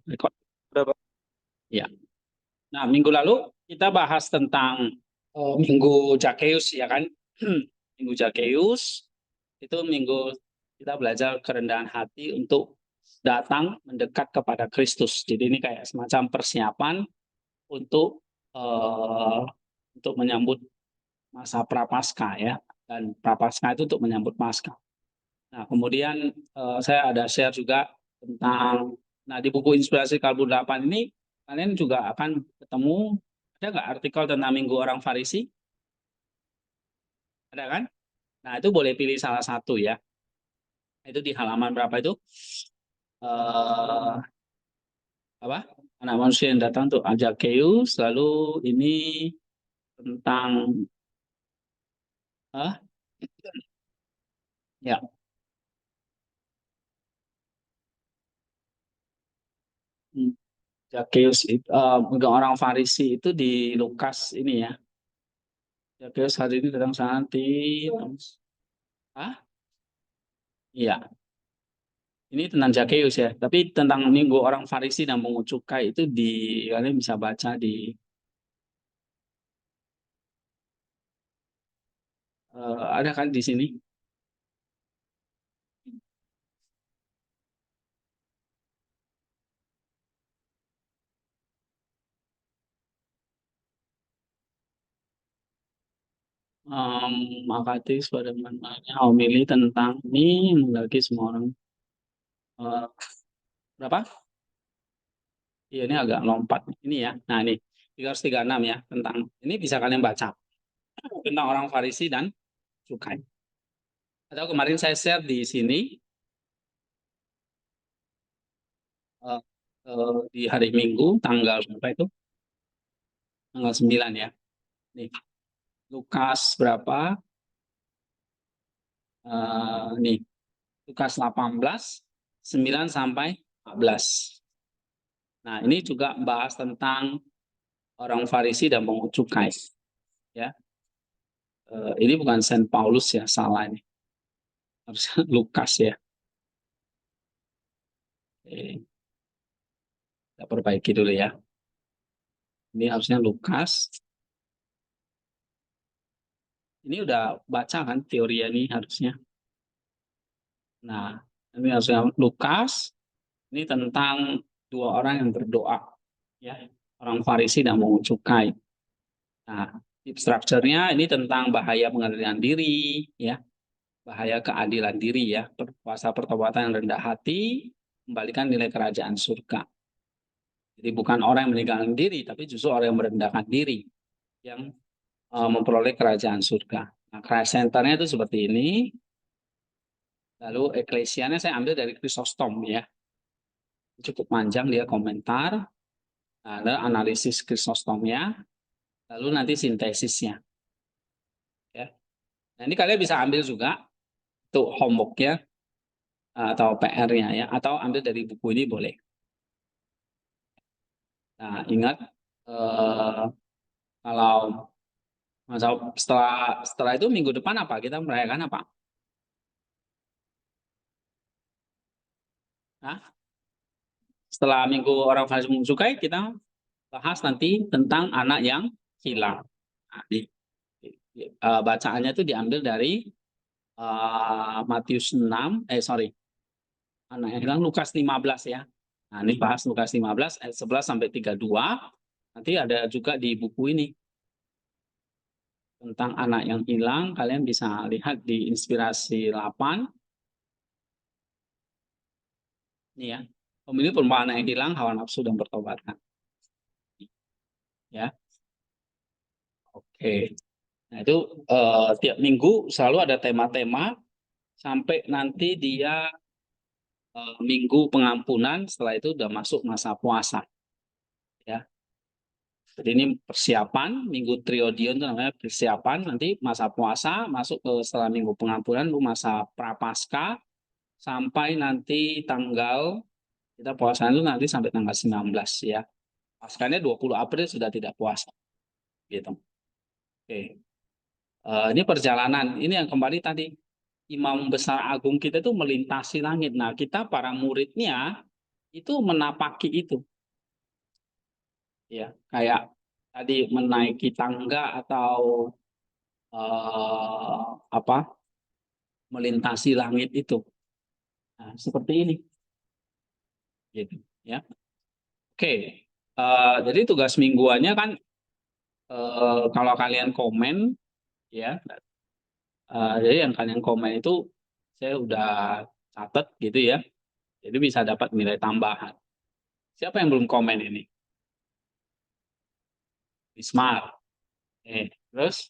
Rekod. Berapa? Ya. Nah, minggu lalu kita bahas tentang Minggu Zakheus, ya kan? Minggu Zakheus itu minggu kita belajar kerendahan hati untuk datang mendekat kepada Kristus. Jadi ini kayak semacam persiapan untuk eh, untuk menyambut masa Prapaskah ya. Dan Prapaskah itu untuk menyambut Paskah. Nah, kemudian saya ada share juga tentang, nah di buku Inspirasi Kalbu 8 ini, kalian juga akan ketemu, ada nggak artikel tentang Minggu Orang Farisi? Ada kan? Nah, itu boleh pilih salah satu ya. Itu di halaman berapa itu? Eh, apa? Anak manusia yang datang tuh Zakheus, lalu ini tentang, ah, ya, Zakheus itu, orang Farisi itu di Lukas ini ya. Zakheus hari ini datang sangat di, ah, iya. Ini tentang Zakheus ya, tapi tentang Minggu orang Farisi dan pungut cukai itu di, kalian bisa baca di, ada kan di sini. Makatis pada mananya homili tentang ini lagi semua orang, eh, berapa? Iya, ini agak lompat ini ya. Nah ini 336 ya, tentang ini bisa kalian baca tentang orang Farisi dan cukai. Atau kemarin saya share di sini, eh, di hari Minggu tanggal berapa itu? Tanggal 9 ya. Nih, Lukas berapa? Nih, Lukas 18, 9 sampai 14. Nah, ini juga membahas tentang orang Farisi dan pungut cukai. Ya, ini bukan Saint Paulus ya, salah ini. Harusnya Lukas ya. Kita perbaiki dulu ya. Ini harusnya Lukas. Ini udah baca kan teori ini harusnya. Nah, ini harusnya Lukas. Ini tentang dua orang yang berdoa, ya, orang Farisi dan pungut cukai. Nah, tip structure-nya ini tentang bahaya pengadilan diri, ya, bahaya keadilan diri, ya, puasa pertobatan yang rendah hati, kembalikan nilai kerajaan surga. Jadi bukan orang yang meninggalkan diri, tapi justru orang yang merendahkan diri yang memperoleh kerajaan surga. Nah, Christ Center-nya itu seperti ini. Lalu Eklesianya saya ambil dari Chrysostom ya. Cukup panjang dia komentar, ada analisis Chrysostomnya, lalu nanti sintesisnya. Ya. Nah, ini kalian bisa ambil juga untuk homework-nya atau PR-nya ya, atau ambil dari buku ini boleh. Nah, ingat kalau setelah setelah itu minggu depan apa kita merayakan apa? Nah, setelah minggu orang Farisi Sukai kita bahas nanti tentang anak yang hilang. Nah, bacaannya itu diambil dari Matius 6, sorry, anak yang hilang Lukas 15 ya. Nah, ini bahas Lukas 15 ayat 11 sampai 32. Nanti ada juga di buku ini tentang anak yang hilang, kalian bisa lihat di Inspirasi 8. Ini ya. Pemilih perumpamaan anak yang hilang, hawa nafsu dan bertobatkan. Ya. Oke. Nah, itu tiap minggu selalu ada tema-tema sampai nanti dia minggu pengampunan, setelah itu udah masuk masa puasa. Ya. Jadi ini persiapan minggu triodion itu namanya persiapan, nanti masa puasa masuk ke setelah minggu pengampunan itu masa prapaskah sampai nanti tanggal kita puasa itu nanti sampai tanggal 19 ya. Paskahnya 20 April sudah tidak puasa gitu. Oke. Ini perjalanan. Ini yang kembali tadi Imam Besar Agung kita itu melintasi langit. Nah, kita para muridnya itu menapaki itu. Ya, kayak tadi menaiki tangga atau apa? Melintasi langit itu. Nah, seperti ini. Gitu, ya. Oke. Jadi tugas mingguannya kan kalau kalian komen ya, jadi yang kalian komen itu saya udah catat gitu ya. Jadi bisa dapat nilai tambahan. Siapa yang belum komen ini? Smart. Terus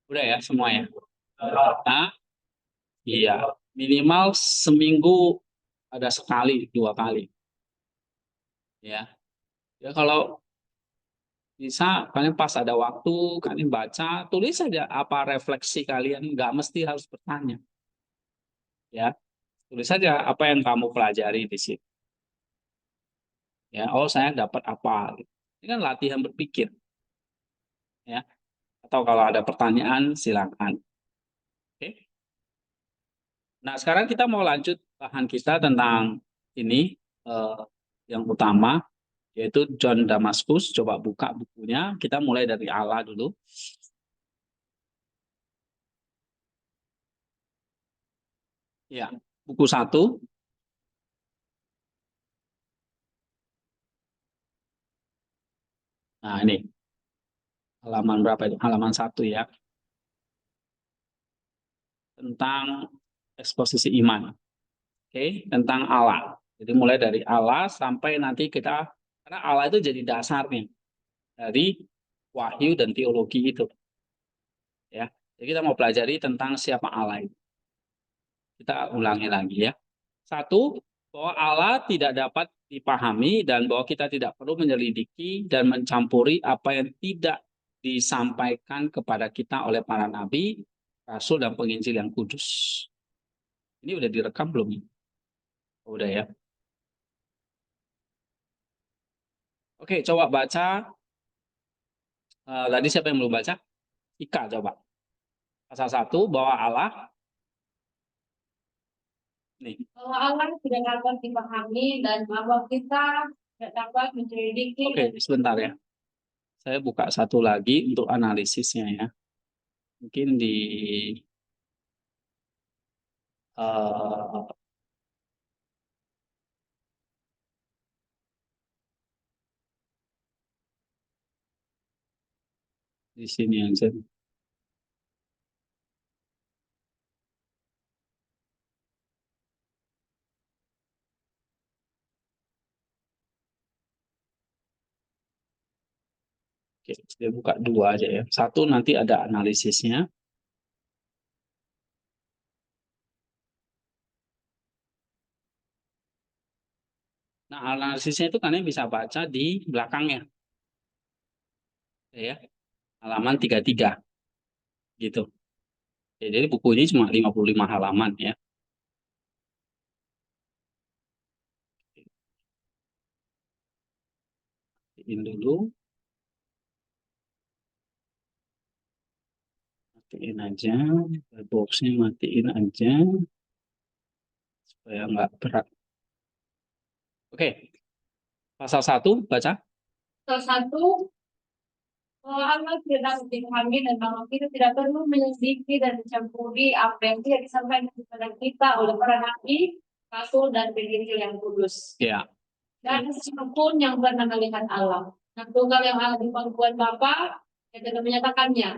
udah ya semua ya. Nah, iya, minimal seminggu ada sekali, 2 kali. Ya, ya kalau bisa kalian pas ada waktu kalian baca, tulis saja apa refleksi kalian, nggak mesti harus bertanya. Ya, tulis saja apa yang kamu pelajari di situ. Ya, oh saya dapat apa? Ini kan latihan berpikir. Ya, atau kalau ada pertanyaan silakan. Oke. Nah, sekarang kita mau lanjut bahan kita tentang ini eh, yang utama, yaitu John Damascus. Coba buka bukunya. Kita mulai dari Allah dulu. Ya, buku 1. Nah, ini halaman berapa itu? Halaman 1 ya. Tentang eksposisi iman. Oke, tentang Allah. Jadi mulai dari Allah sampai nanti kita, karena Allah itu jadi dasarnya dari wahyu dan teologi itu. Ya, jadi kita mau pelajari tentang siapa Allah itu. Kita ulangi lagi ya. 1, bahwa Allah tidak dapat dipahami dan bahwa kita tidak perlu menyelidiki dan mencampuri apa yang tidak disampaikan kepada kita oleh para nabi, rasul, dan penginjil yang kudus. Ini udah direkam belum? Udah ya. Oke, coba baca. Tadi siapa yang belum baca? Ika coba. Pasal 1, bahwa Allah. Nih. Bahwa Allah tidak dapat dipahami dan bahwa kita tidak dapat menyelidiki. Oke, sebentar ya. Saya buka satu lagi untuk analisisnya ya. Mungkin uh, di sini aja. Oke, saya buka 2 aja ya. 1 nanti ada analisisnya. Nah, analisisnya itu kalian bisa baca di belakangnya. Ya, halaman 33. Gitu. Ya, jadi buku ini cuma 55 halaman ya. Matiin dulu. Matiin aja. Boxnya matiin aja. Supaya nggak berat. Oke. Pasal 1, baca. Pasal 1, bahwa Allah tidak dapat dipahami dan bahwa kita tidak perlu menyelidiki dan mencampuri apa yang tidak disampaikan kepada kita oleh para nabi, rasul, dan penginjil yang kudus. Ya. Dan siapapun yang pernah melihat Allah. Nah, tunggal yang ada di pangkuan Bapa, yang tidak menyatakannya.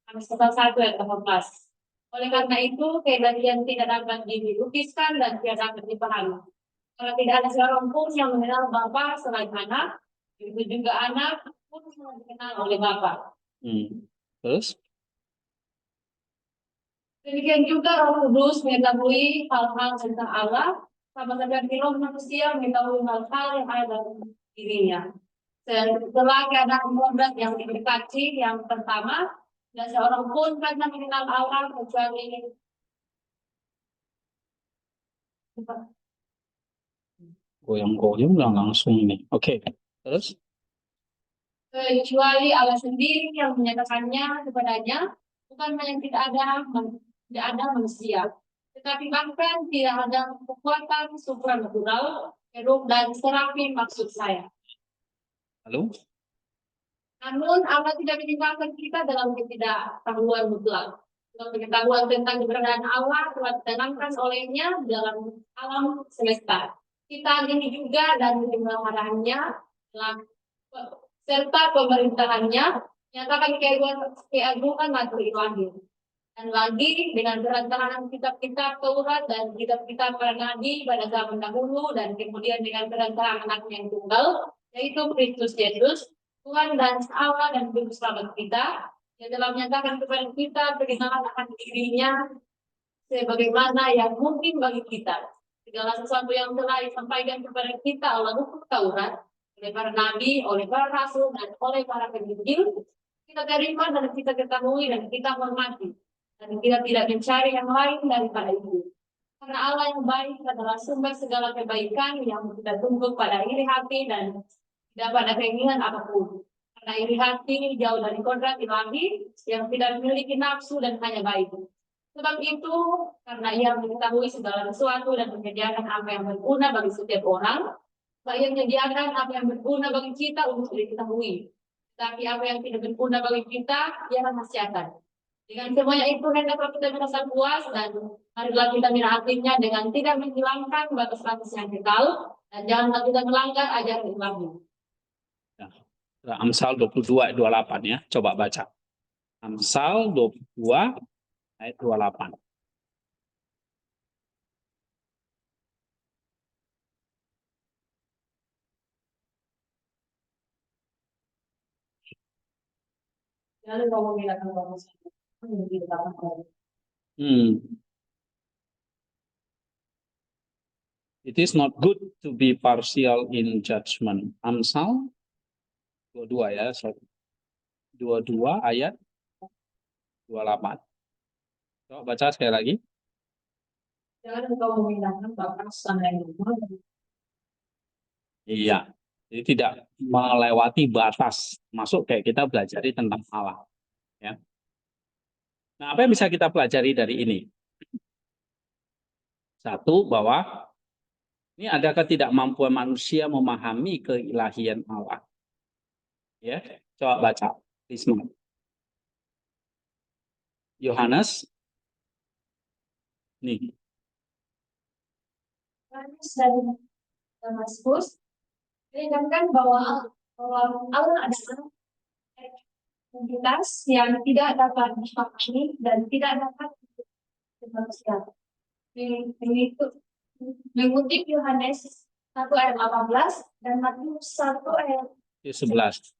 Pasal 1 ayat 18. Oleh karena itu, kedatangan tidak dapat dilukiskan dan tidak dapat dipahami. Kalau tidak ada seorang pun yang mengenal Bapa selain anak, begitu juga anak pun dikenal oleh Bapa. Terus? Demikian juga Roh Kudus mengetahui hal-hal tentang Allah, sama saja roh manusia mengetahui hal-hal yang ada dalam dirinya. Setelah keadaan modern yang didekati yang pertama, dan seorang pun pernah mengenal Allah kecuali Goyang-goyang nggak langsung ini. Oke. Terus? kecuali Allah sendiri yang menyatakannya kepadanya, bukan yang tidak ada manusia, tetapi bahkan tidak ada kekuatan supranatural Kerub dan serafim maksud saya. Lalu, Namun Allah tidak meninggalkan kita dalam ketidaktahuan mutlak. Dalam pengetahuan tentang keberadaan Allah telah ditanamkan olehnya dalam alam semesta. Kita ini juga dan kebenarannya dalam serta pemerintahannya nyatakan keagungan materi ilahi. Dan lagi dengan perantaraan kitab-kitab Taurat dan kitab-kitab para nabi pada zaman dahulu dan kemudian dengan perantaraan anaknya yang tunggal yaitu Kristus Yesus Tuhan dan Allah dan Juru Selamat kita yang telah menyatakan kepada kita perkenalan akan dirinya sebagaimana yang mungkin bagi kita. Segala sesuatu yang telah disampaikan kepada kita oleh hukum Taurat oleh para nabi, oleh para rasul dan oleh para penginjil kita terima dan kita ketahui dan kita hormati. Dan kita tidak mencari yang lain daripada itu. Karena Allah yang baik adalah sumber segala kebaikan yang kita tunggu pada iri hati dan tidak pada keinginan apapun. Karena iri hati jauh dari kodrat ilahi yang tidak memiliki nafsu dan hanya baik. Sebab itu, karena ia mengetahui segala sesuatu dan menyediakan apa yang berguna bagi setiap orang, ia menyediakan apa yang berguna bagi kita untuk diketahui. Tapi apa yang tidak berguna bagi kita, ia rahasiakan. Dengan semuanya itu hendaklah kita merasa puas dan marilah kita menaatinya dengan tidak menghilangkan batas-batas yang kekal dan janganlah kita melanggar ajaran ilahi. Amsal 22 ayat 28 ya. Coba baca. Amsal 22 ayat 28. Jangan kau menghilangkan batas. It is not good to be partial in judgment. Amsal 22 ya. 22 ayat 28. Coba baca sekali lagi. Jangan kau menghilangkan batas yang Iya. Jadi tidak melewati batas. Masuk kayak kita belajar tentang Allah. Ya. Nah, apa yang bisa kita pelajari dari ini? Satu, bahwa ini ada ketidakmampuan manusia memahami keilahian Allah. Ya, coba baca. Risma. Yohanes. Nih. Yohanes dan Damaskus mengingatkan bahwa Allah adalah entitas yang tidak dapat dipahami dan tidak dapat dimanusiakan. Mengutip Yohanes 1 ayat 18 dan Matius 1 ayat 11.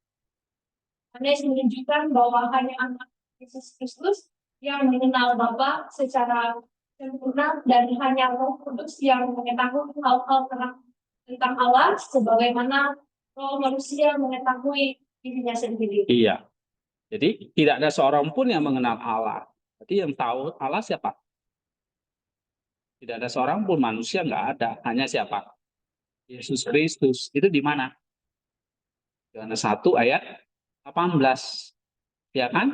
Yohanes menunjukkan bahwa hanya anak Yesus Kristus yang mengenal Bapa secara sempurna dan hanya Roh Kudus yang mengetahui hal-hal tentang Allah sebagaimana roh manusia mengetahui dirinya sendiri. Iya. Jadi tidak ada seorang pun yang mengenal Allah. Jadi yang tahu Allah siapa? Tidak ada seorang pun manusia, nggak ada. Hanya siapa? Yesus Kristus. Itu di mana? Yohanes 1 ayat 18. Ya kan?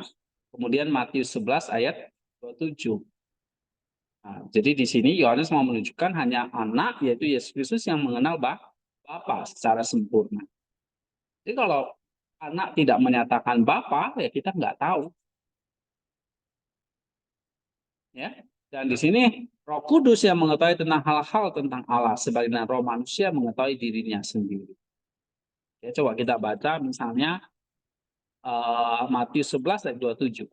Kemudian Matius 11 ayat 27. Nah, jadi di sini Yohanes mau menunjukkan hanya anak, yaitu Yesus Kristus yang mengenal Bapa secara sempurna. Jadi kalau anak tidak menyatakan Bapa, ya kita nggak tahu. Ya, dan di sini Roh Kudus yang mengetahui tentang hal-hal tentang Allah, sebagaimana roh manusia mengetahui dirinya sendiri. Ya, coba kita baca misalnya Matius 11 ayat 27.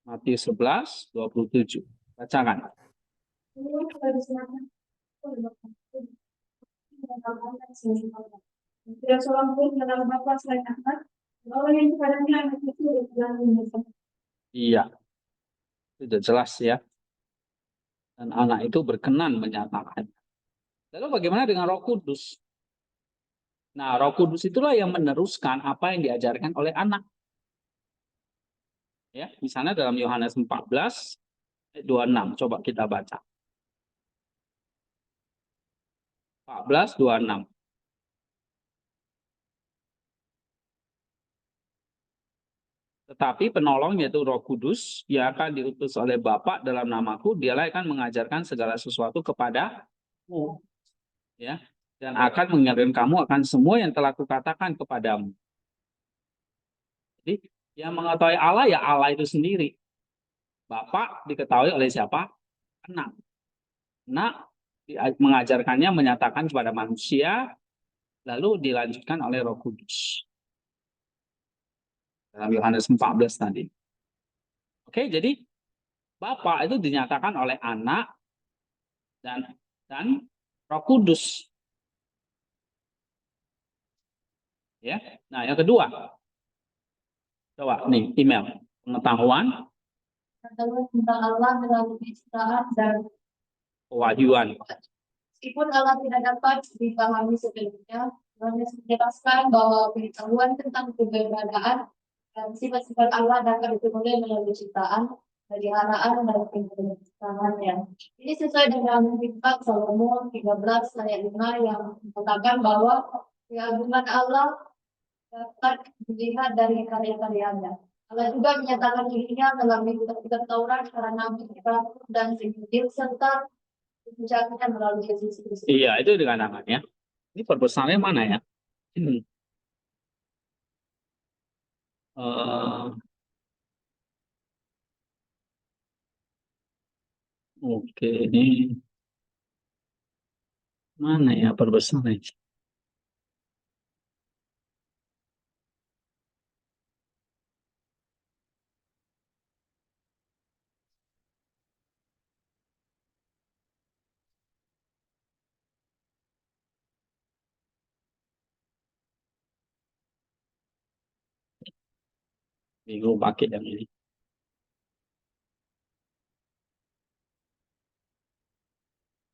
Matius 11, 27. Bacakan. Tidak seorang pun dalam Bapa selain anak, orang yang kepadanya anak itu adalah Iya, sudah jelas ya. Dan anak itu berkenan menyatakan. Lalu bagaimana dengan Roh Kudus? Nah, Roh Kudus itulah yang meneruskan apa yang diajarkan oleh anak. Ya, misalnya dalam Yohanes 14 ayat 26, coba kita baca. 14 26. Tetapi penolong yaitu Roh Kudus yang akan diutus oleh Bapa dalam namaku, dialah akan mengajarkan segala sesuatu kepada ya, dan akan mengingatkan kamu akan semua yang telah kukatakan kepadamu. Jadi yang mengetahui Allah ya Allah itu sendiri. Bapa diketahui oleh siapa? Anak. Anak mengajarkannya, menyatakan kepada manusia, lalu dilanjutkan oleh Roh Kudus. Dalam Yohanes 14 tadi. Oke, jadi Bapa itu dinyatakan oleh Anak dan Roh Kudus. Ya. Nah, yang kedua. Coba nih, email. Pengetahuan, Tentang Allah melalui pencitraan dan kewahyuan. meskipun Allah tidak dapat dipahami sepenuhnya, Yohanes menjelaskan bahwa pengetahuan tentang keberadaan dan sifat-sifat Allah dapat diperoleh melalui ciptaan, peliharaan, dan penciptaannya. Ini sesuai dengan Kitab Salomo 13 ayat 5 yang mengatakan bahwa keagungan Allah dapat dilihat dari karya-karyanya. Allah juga menyatakan dirinya melalui kitab-kitab Taurat, para nabi, dan Injil, serta puncaknya melalui Yesus Kristus. Iya, itu dikatakan ya. Ini perbesarnya mana ya? Oke, ini mana ya perbesarnya? Bingung pakai yang ini.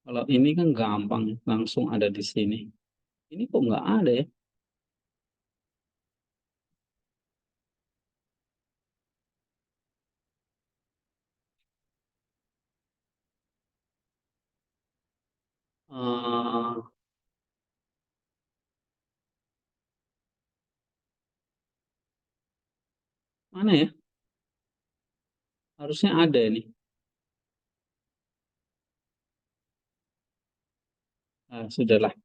Kalau ini kan gampang, langsung ada di sini. Ini kok nggak ada ya? Eh, mana ya? Harusnya ada ini. Sudahlah.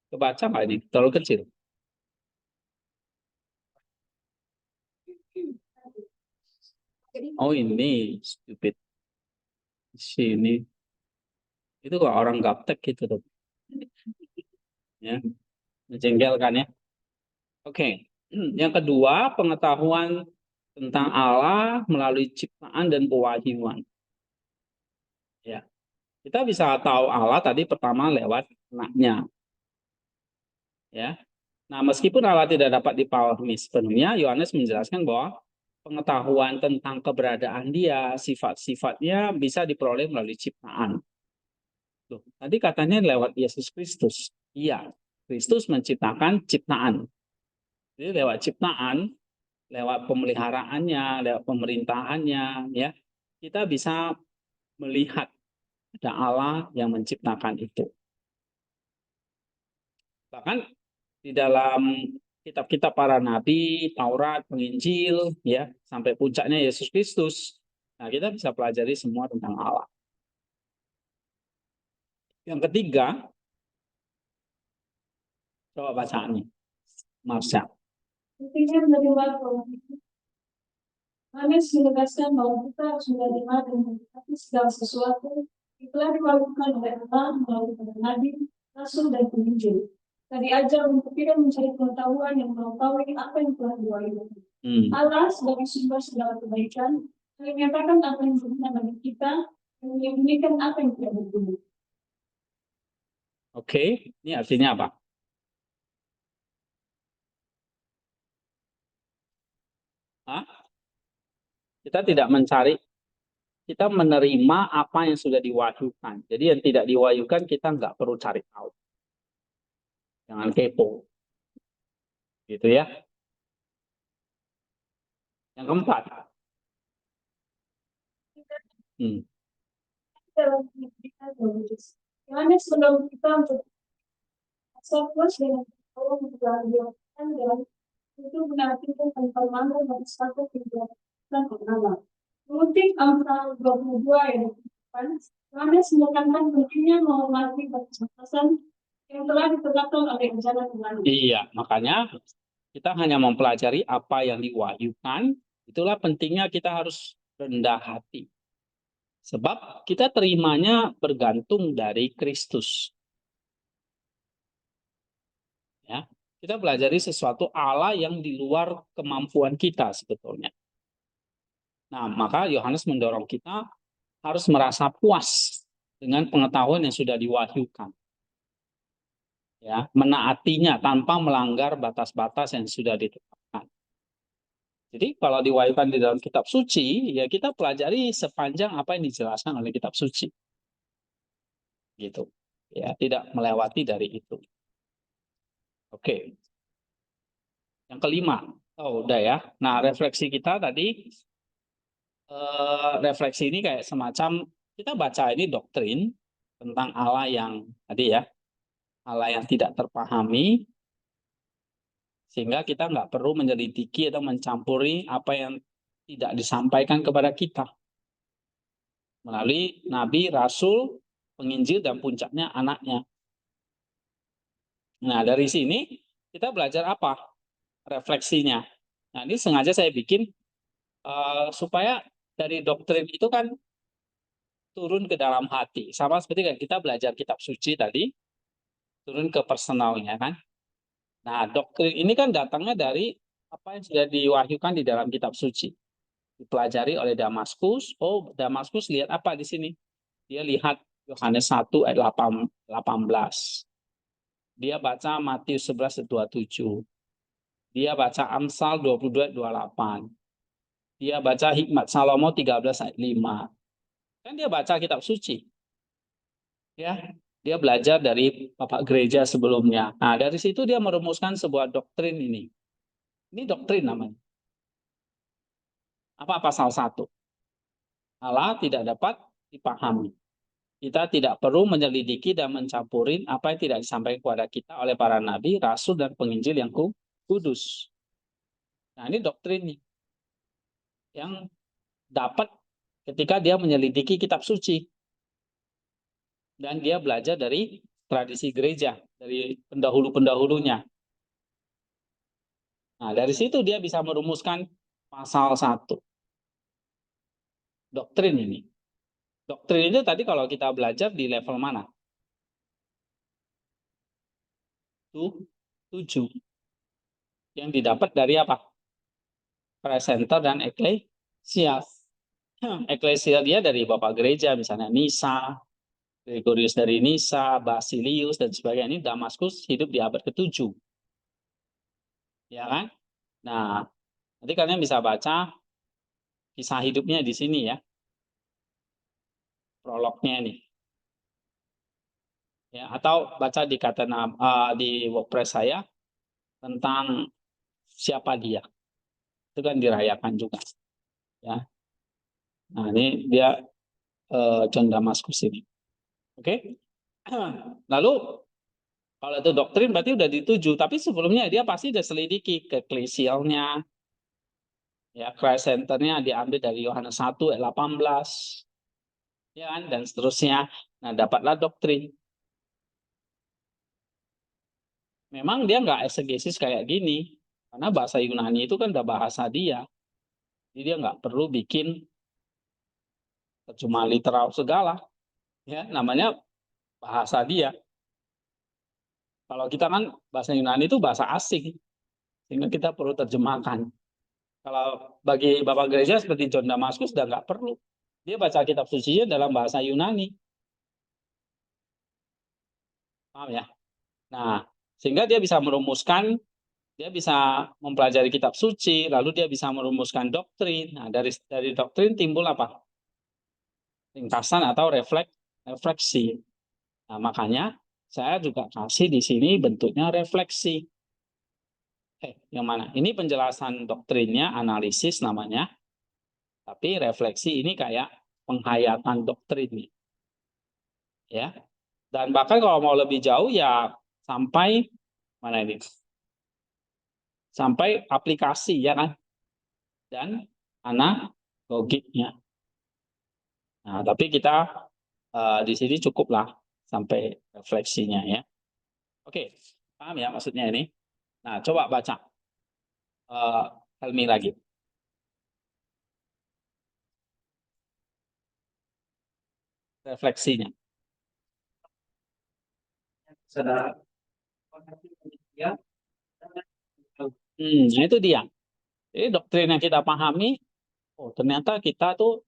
Kebaca nggak ini? Terlalu kecil. Oh ini, stupid. Di sini. Itu kok orang gaptek gitu tuh. Ya, menjengkelkan ya. Oke. Yang kedua, pengetahuan tentang Allah melalui ciptaan dan pewahyuan. Ya. Kita bisa tahu Allah tadi pertama lewat anaknya. Ya. Nah, meskipun Allah tidak dapat dipahami sepenuhnya, Yohanes menjelaskan bahwa pengetahuan tentang keberadaan dia, sifat-sifatnya bisa diperoleh melalui ciptaan. Tuh, tadi katanya lewat Yesus Kristus. Iya, Kristus menciptakan ciptaan. Jadi lewat ciptaan, lewat pemeliharaannya, lewat pemerintahannya, ya, kita bisa melihat ada Allah yang menciptakan itu. Bahkan di dalam kitab-kitab para nabi, Taurat, Penginjil, ya, sampai puncaknya Yesus Kristus. Nah, kita bisa pelajari semua tentang Allah. Yang ketiga, coba baca nih, Marsha. Intinya menerima Yohanes menegaskan bahwa kita harus menerima dan mengikuti segala sesuatu yang telah dilakukan oleh Allah melalui para nabi, rasul, dan penginjil. Kita diajar untuk tidak mencari pengetahuan yang melampaui apa yang telah diwahyukan. Allah sebagai sumber segala kebaikan menyatakan apa yang berguna bagi kita dan menyembunyikan apa yang tidak berguna. Oke, ini artinya apa? Hah? Kita tidak mencari, kita menerima apa yang sudah diwahyukan. Jadi yang tidak diwahyukan kita nggak perlu cari tahu. Jangan kepo. Gitu ya. Yang keempat. Yohanes mendorong kita untuk fokus dengan Allah memperlakukan dan itu menarikkan tentang mana dan satu kegiatan pertama. Mengutip Amsal 22 ayat Kami menekankan pentingnya menghormati batasan yang telah ditetapkan oleh rencana Tuhan. Iya, makanya kita hanya mempelajari apa yang diwahyukan. Itulah pentingnya kita harus rendah hati. Sebab kita terimanya bergantung dari Kristus. Ya, kita pelajari sesuatu Allah yang di luar kemampuan kita sebetulnya. Nah, maka Yohanes mendorong kita harus merasa puas dengan pengetahuan yang sudah diwahyukan. Ya, menaatinya tanpa melanggar batas-batas yang sudah ditetapkan. Jadi kalau diwahyukan di dalam kitab suci, ya kita pelajari sepanjang apa yang dijelaskan oleh kitab suci. Gitu. Ya, tidak melewati dari itu. Oke. Yang kelima. Oh, udah ya. Nah, refleksi kita tadi refleksi ini kayak semacam kita baca ini doktrin tentang Allah yang tadi ya, Allah yang tidak terpahami, sehingga kita nggak perlu menyelidiki atau mencampuri apa yang tidak disampaikan kepada kita melalui nabi, rasul, penginjil, dan puncaknya anaknya. Nah, dari sini kita belajar apa? Refleksinya. Nah, ini sengaja saya bikin supaya dari doktrin itu kan turun ke dalam hati. Sama seperti kayak kita belajar kitab suci tadi, turun ke personalnya kan. Nah, doktrin ini kan datangnya dari apa yang sudah diwahyukan di dalam kitab suci. Dipelajari oleh Damaskus. Oh, Damaskus lihat apa di sini? Dia lihat Yohanes 1 ayat 18. Dia baca Matius 11 ayat 27. Dia baca Amsal 22 ayat 28. Dia baca Hikmat Salomo 13 ayat 5. Kan dia baca kitab suci. Ya, dia belajar dari Bapak gereja sebelumnya. Nah, dari situ dia merumuskan sebuah doktrin ini. Ini doktrin namanya. Apa pasal 1? Allah tidak dapat dipahami. Kita tidak perlu menyelidiki dan mencampurin apa yang tidak disampaikan kepada kita oleh para nabi, rasul, dan penginjil yang kudus. Nah, ini doktrinnya yang dapat ketika dia menyelidiki kitab suci. Dan dia belajar dari tradisi gereja, dari pendahulu-pendahulunya. Nah, dari situ dia bisa merumuskan pasal 1. Doktrin ini. Doktrin itu tadi kalau kita belajar di level mana? 7. Yang didapat dari apa? Presenter dan eklesia. Eklesia dia dari Bapak Gereja, misalnya Nisa, Gregorius dari Nisa, Basilius, dan sebagainya. Ini Damaskus hidup di abad ke-7. Ya kan? Nah, nanti kalian bisa baca kisah hidupnya di sini ya. Prolognya ini. Ya, atau baca di di WordPress saya tentang siapa dia. Itu kan dirayakan juga. Ya. Nah, ini dia John Damaskus ini. Oke. Lalu kalau itu doktrin berarti udah dituju, tapi sebelumnya dia pasti udah selidiki ke eklesialnya, ya Christ Center-nya diambil dari Yohanes 1 ayat 18, ya kan, dan seterusnya. Nah, dapatlah doktrin. Memang dia nggak eksegesis kayak gini, karena bahasa Yunani itu kan udah bahasa dia, jadi dia nggak perlu bikin terjemahan literal segala, ya namanya bahasa dia. Kalau kita kan bahasa Yunani itu bahasa asing, sehingga kita perlu terjemahkan. Kalau bagi Bapak Gereja seperti John Damaskus udah nggak perlu. Dia baca kitab sucinya dalam bahasa Yunani. Paham ya? Nah, sehingga dia bisa merumuskan, dia bisa mempelajari kitab suci, lalu dia bisa merumuskan doktrin. Nah, dari doktrin timbul apa? Ringkasan atau refleksi. Nah, makanya saya juga kasih di sini bentuknya refleksi. Yang mana? Ini penjelasan doktrinnya, analisis namanya. Tapi refleksi ini kayak penghayatan doktrin. Ya. Dan bahkan kalau mau lebih jauh ya sampai mana ini? Sampai aplikasi ya kan? Dan analogiknya. Nah, tapi kita di sini cukuplah sampai refleksinya ya. Oke, paham ya maksudnya ini? Nah, coba baca Helmi lagi. Refleksinya. Saudara, ya, Nah itu dia. Jadi doktrin yang kita pahami, oh ternyata kita tuh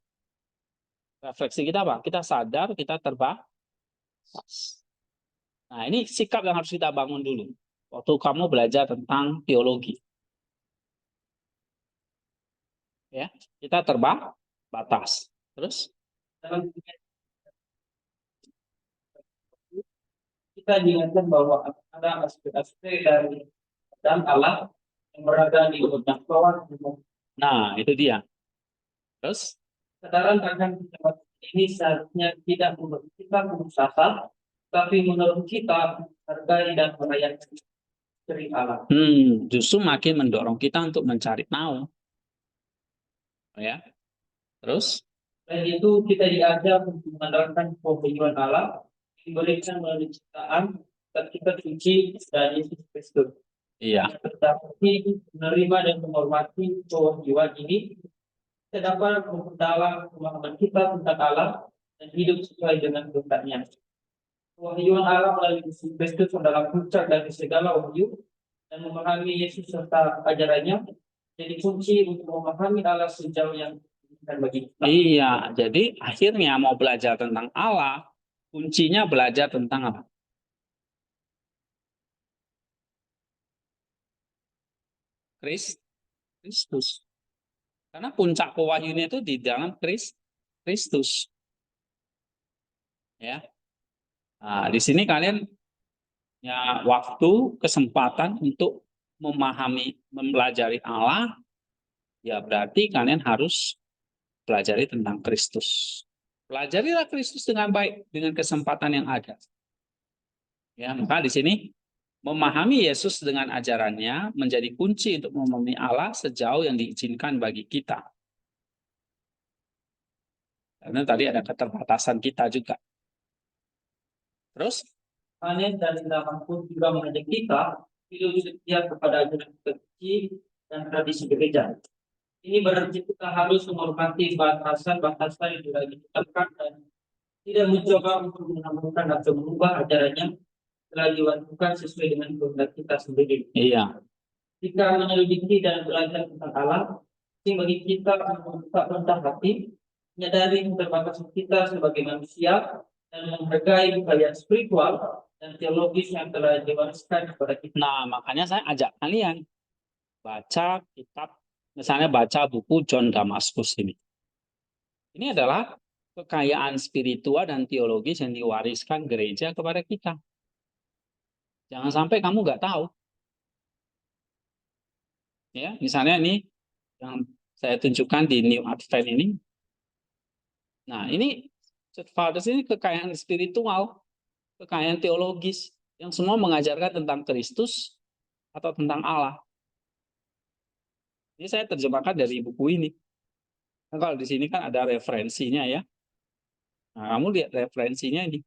refleksi kita apa? Kita sadar, kita terbatas. Nah ini sikap yang harus kita bangun dulu. Waktu kamu belajar tentang teologi. Ya, kita terbatas. Terus? dalam dunia kita diingatkan bahwa ada aspek-aspek dari dan Allah yang berada di banyak kawan. Nah, itu dia. Terus? Kesadaran akan kehidupan ini seharusnya tidak membuat kita berusaha, tapi menurut kita hargai dan merayakan ciri Allah. Justru makin mendorong kita untuk mencari tahu. Ya. Terus? Dan itu kita diajak untuk mengandalkan pemberian Allah diberikan melalui ciptaan dan kita suci dan Yesus Kristus. Iya. Tetapi menerima dan menghormati kewajiban ini, kita dapat memperdalam pemahaman kita tentang Allah dan hidup sesuai dengan kehendaknya. Kewahyuan Allah melalui Yesus Kristus adalah puncak dari segala wahyu dan memahami Yesus serta ajarannya jadi kunci untuk memahami Allah sejauh yang diinginkan bagi kita. Iya, jadi akhirnya mau belajar tentang Allah, kuncinya belajar tentang apa? Kristus. Karena puncak pewahyunya itu di dalam Kristus. Ya. Nah, di sini kalian ya waktu, kesempatan untuk memahami, mempelajari Allah, ya berarti kalian harus pelajari tentang Kristus. Pelajarilah Kristus dengan baik, dengan kesempatan yang ada. Ya, maka di sini memahami Yesus dengan ajarannya menjadi kunci untuk memahami Allah sejauh yang diizinkan bagi kita. Karena tadi ada keterbatasan kita juga. Terus? Panen dan tindakan pun juga mengajak kita hidup setia kepada ajaran kecil dan tradisi gereja. Ini berarti kita harus menghormati batasan-batasan yang sudah ditetapkan dan tidak mencoba untuk menambahkan atau mengubah ajarannya setelah diwajibkan sesuai dengan kehendak kita sendiri. Iya. Jika menyelidiki dan belajar tentang Allah, ini bagi kita membuka rendah hati, menyadari keterbatasan kita sebagai manusia, dan menghargai budaya spiritual dan teologis yang telah diwariskan kepada kita. Nah, makanya saya ajak kalian baca kitab, misalnya baca buku John Damaskus ini. Ini adalah kekayaan spiritual dan teologis yang diwariskan gereja kepada kita. Jangan sampai kamu nggak tahu. Ya, misalnya ini yang saya tunjukkan di New Advent ini. Nah, ini Church Fathers ini kekayaan spiritual, kekayaan teologis yang semua mengajarkan tentang Kristus atau tentang Allah. Ini saya terjemahkan dari buku ini. Nah, kalau di sini kan ada referensinya ya. Nah, kamu lihat referensinya ini.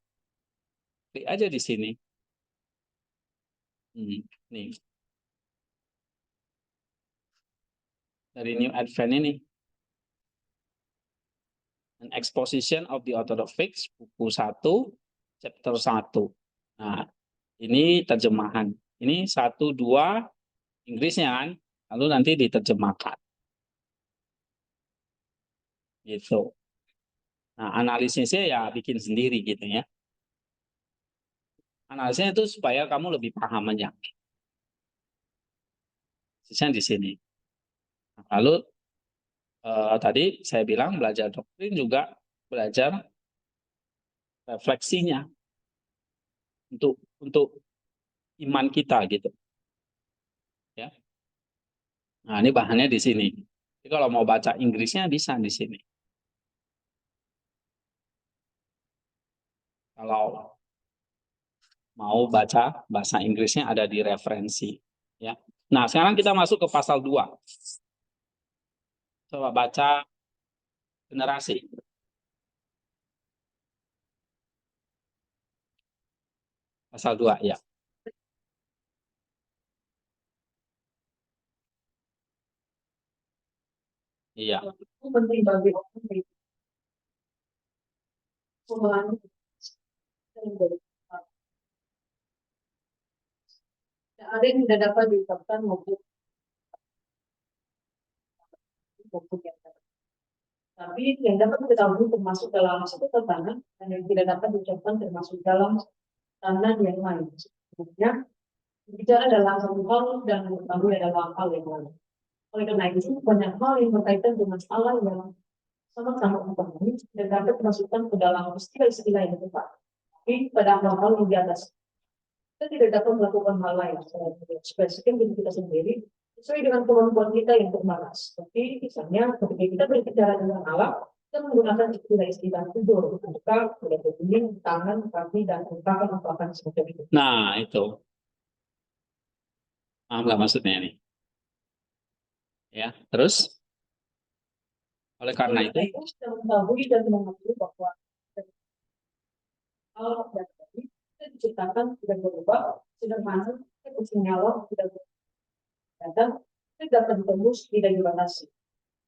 Klik aja di sini. Nih. Dari New Advent ini. An Exposition of the Orthodox Faith, buku 1, chapter 1. Nah, ini terjemahan. Ini 1, 2, Inggrisnya kan. Lalu nanti diterjemahkan. Gitu. Nah, analisisnya ya bikin sendiri gitu ya. Analisisnya itu supaya kamu lebih paham aja. Sisanya di sini. Nah, lalu tadi saya bilang belajar doktrin juga belajar refleksinya untuk iman kita gitu. Ya. Nah, ini bahannya di sini. Jadi kalau mau baca Inggrisnya bisa di sini. Kalau mau baca bahasa Inggrisnya ada di referensi. Ya. Nah, sekarang kita masuk ke pasal 2. Coba baca generasi. Pasal 2 ya. Iya. Itu penting bagi orang yang memahami dan dari ada yang tidak dapat diungkapkan maupun yang dapat. Tapi yang dapat diketahui termasuk dalam satu tatanan dan yang tidak dapat diucapkan termasuk dalam tatanan yang lain. Sebenarnya bicara dalam satu hal dan mengetahui dalam hal yang lain. Oleh karena itu banyak hal yang berkaitan dengan Allah yang sama-sama memahami dan dapat dimasukkan ke dalam istilah-istilah yang tepat. Tapi pada hal-hal yang di atas kita tidak dapat melakukan hal lain secara spesifik diri kita sendiri sesuai dengan kemampuan kita yang terbatas. Seperti misalnya ketika kita berbicara dengan Allah, kita menggunakan istilah-istilah tubuh, muka, kulit kuning, tangan, kaki, dan ungkapan seperti itu. Nah, itu. Paham nggak maksudnya ini? Ya, terus oleh karena itu kita mengetahui dan mengerti bahwa Allah dan Nabi kita diciptakan tidak berubah, sederhana, bersenyawa, tidak datang, tidak dapat ditembus, tidak dibatasi.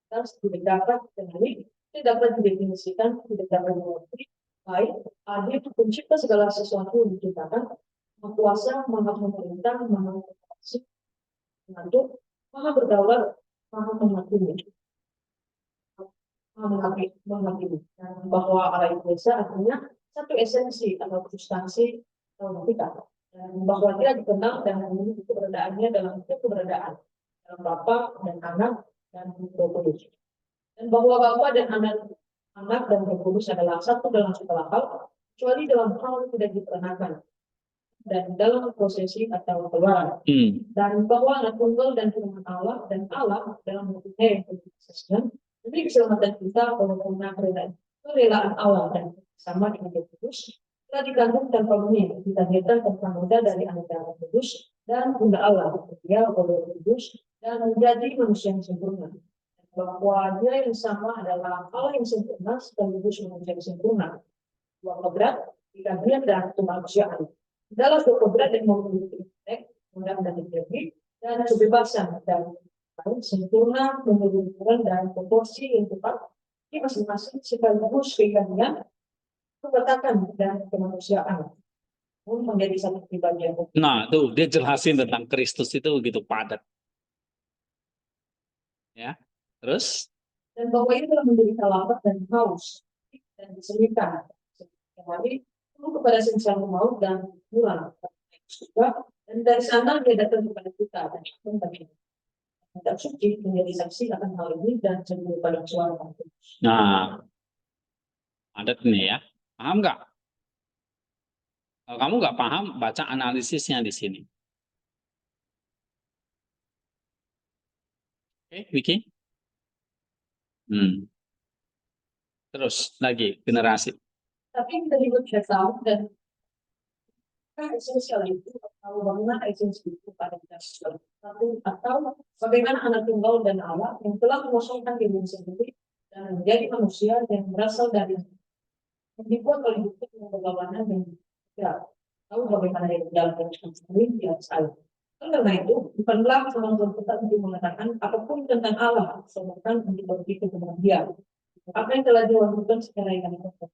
Dan tidak dapat dikenali, tidak dapat didefinisikan, tidak dapat dimengerti, baik, adil, pencipta segala sesuatu yang diciptakan, maha kuasa, maha memerintah, maha mengasihi, mengatur, maha berdaulat, maha menghakimi. Menghakimi. Dan bahwa Allah itu esa artinya satu esensi atau substansi kita. Dan bahwa dia dikenal dan memiliki keberadaannya dalam keberadaan dalam Bapa dan Anak dan Roh Kudus. Dan bahwa Bapa dan Anak dan Roh Kudus adalah satu dalam segala hal, kecuali dalam hal yang tidak diperanakan dan dalam prosesi atau keluaran. Dan bahwa Anak Tunggal dan firman Allah dan Allah dalam bentuknya yang berkesan demi keselamatan kita karena kerelaan Allah dan sama dengan Roh Kudus telah dikandung tanpa bunyi, dilahirkan tanpa noda dari anak Roh Kudus dan Bunda Allah, dia Roh Kudus dan menjadi manusia yang sempurna. Bahwa dia yang sama adalah Allah yang sempurna sekaligus manusia yang sempurna. Dua kodrat, dikandung dan kemanusiaan. Dalam dua kodrat yang memiliki intelek, undang dan integriti dan kebebasan dan sempurna, memiliki ukuran dan proporsi yang tepat di masing-masing sekaligus keindahan, kebatakan dan kemanusiaan menjadi satu pribadi yang nah, tuh dia jelasin tentang Kristus itu begitu padat. Ya. Terus dan bahwa itu telah menderita lapar dan haus dan diselipkan hari perlu kepada singsang maut dan pulang juga dan dari sana dia datang kepada kita dan tidak suci menjadi saksi akan hal ini dan cenderung pada suara. nah, padat nih ya. Paham nggak? Kalau kamu nggak paham, baca analisisnya di sini. Oke, Vicky? Terus lagi generasi. Tapi kita juga bisa tahu dan esensial itu atau bagaimana esensi itu pada kita atau bagaimana anak tunggal dan Allah yang telah mengosongkan diri sendiri dan menjadi manusia yang berasal dari dibuat oleh bukti perlawanan dan tidak tahu bagaimana dia menjalankan sendiri di atas air. Karena itu bukanlah kemampuan kita untuk mengatakan apapun tentang Allah, seakan untuk berpikir tentang Dia. Apa yang telah dilakukan secara yang kita,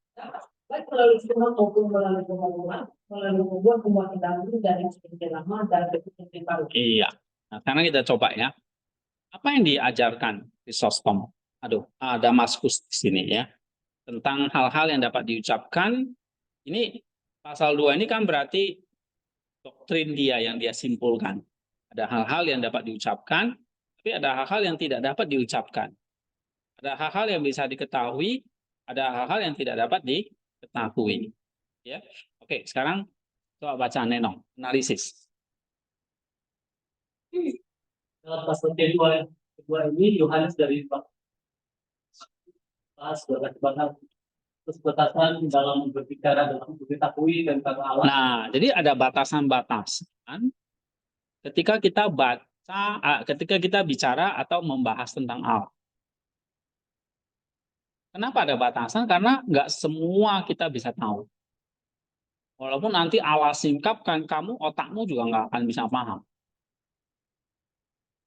baik melalui firman maupun melalui pengalaman, melalui membuat pembuatan dari yang lama dan yang baru. Iya. Nah, sekarang kita coba ya. Apa yang diajarkan Chrysostom? Ada Damaskus di sini ya. Tentang hal-hal yang dapat diucapkan. Ini pasal 2 ini kan berarti doktrin dia yang dia simpulkan. Ada hal-hal yang dapat diucapkan, tapi ada hal-hal yang tidak dapat diucapkan. Ada hal-hal yang bisa diketahui, ada hal-hal yang tidak dapat diketahui. Ya. Oke, sekarang coba baca Nenong, analisis. Dalam pasal kedua ini Yohanes dari batasan dalam berbicara dalam mengetahui tentang Allah. Nah, jadi ada batasan-batasan ketika kita ketika kita bicara atau membahas tentang Allah. Kenapa ada batasan? Karena nggak semua kita bisa tahu. Walaupun nanti Allah singkapkan kamu, otakmu juga nggak akan bisa paham.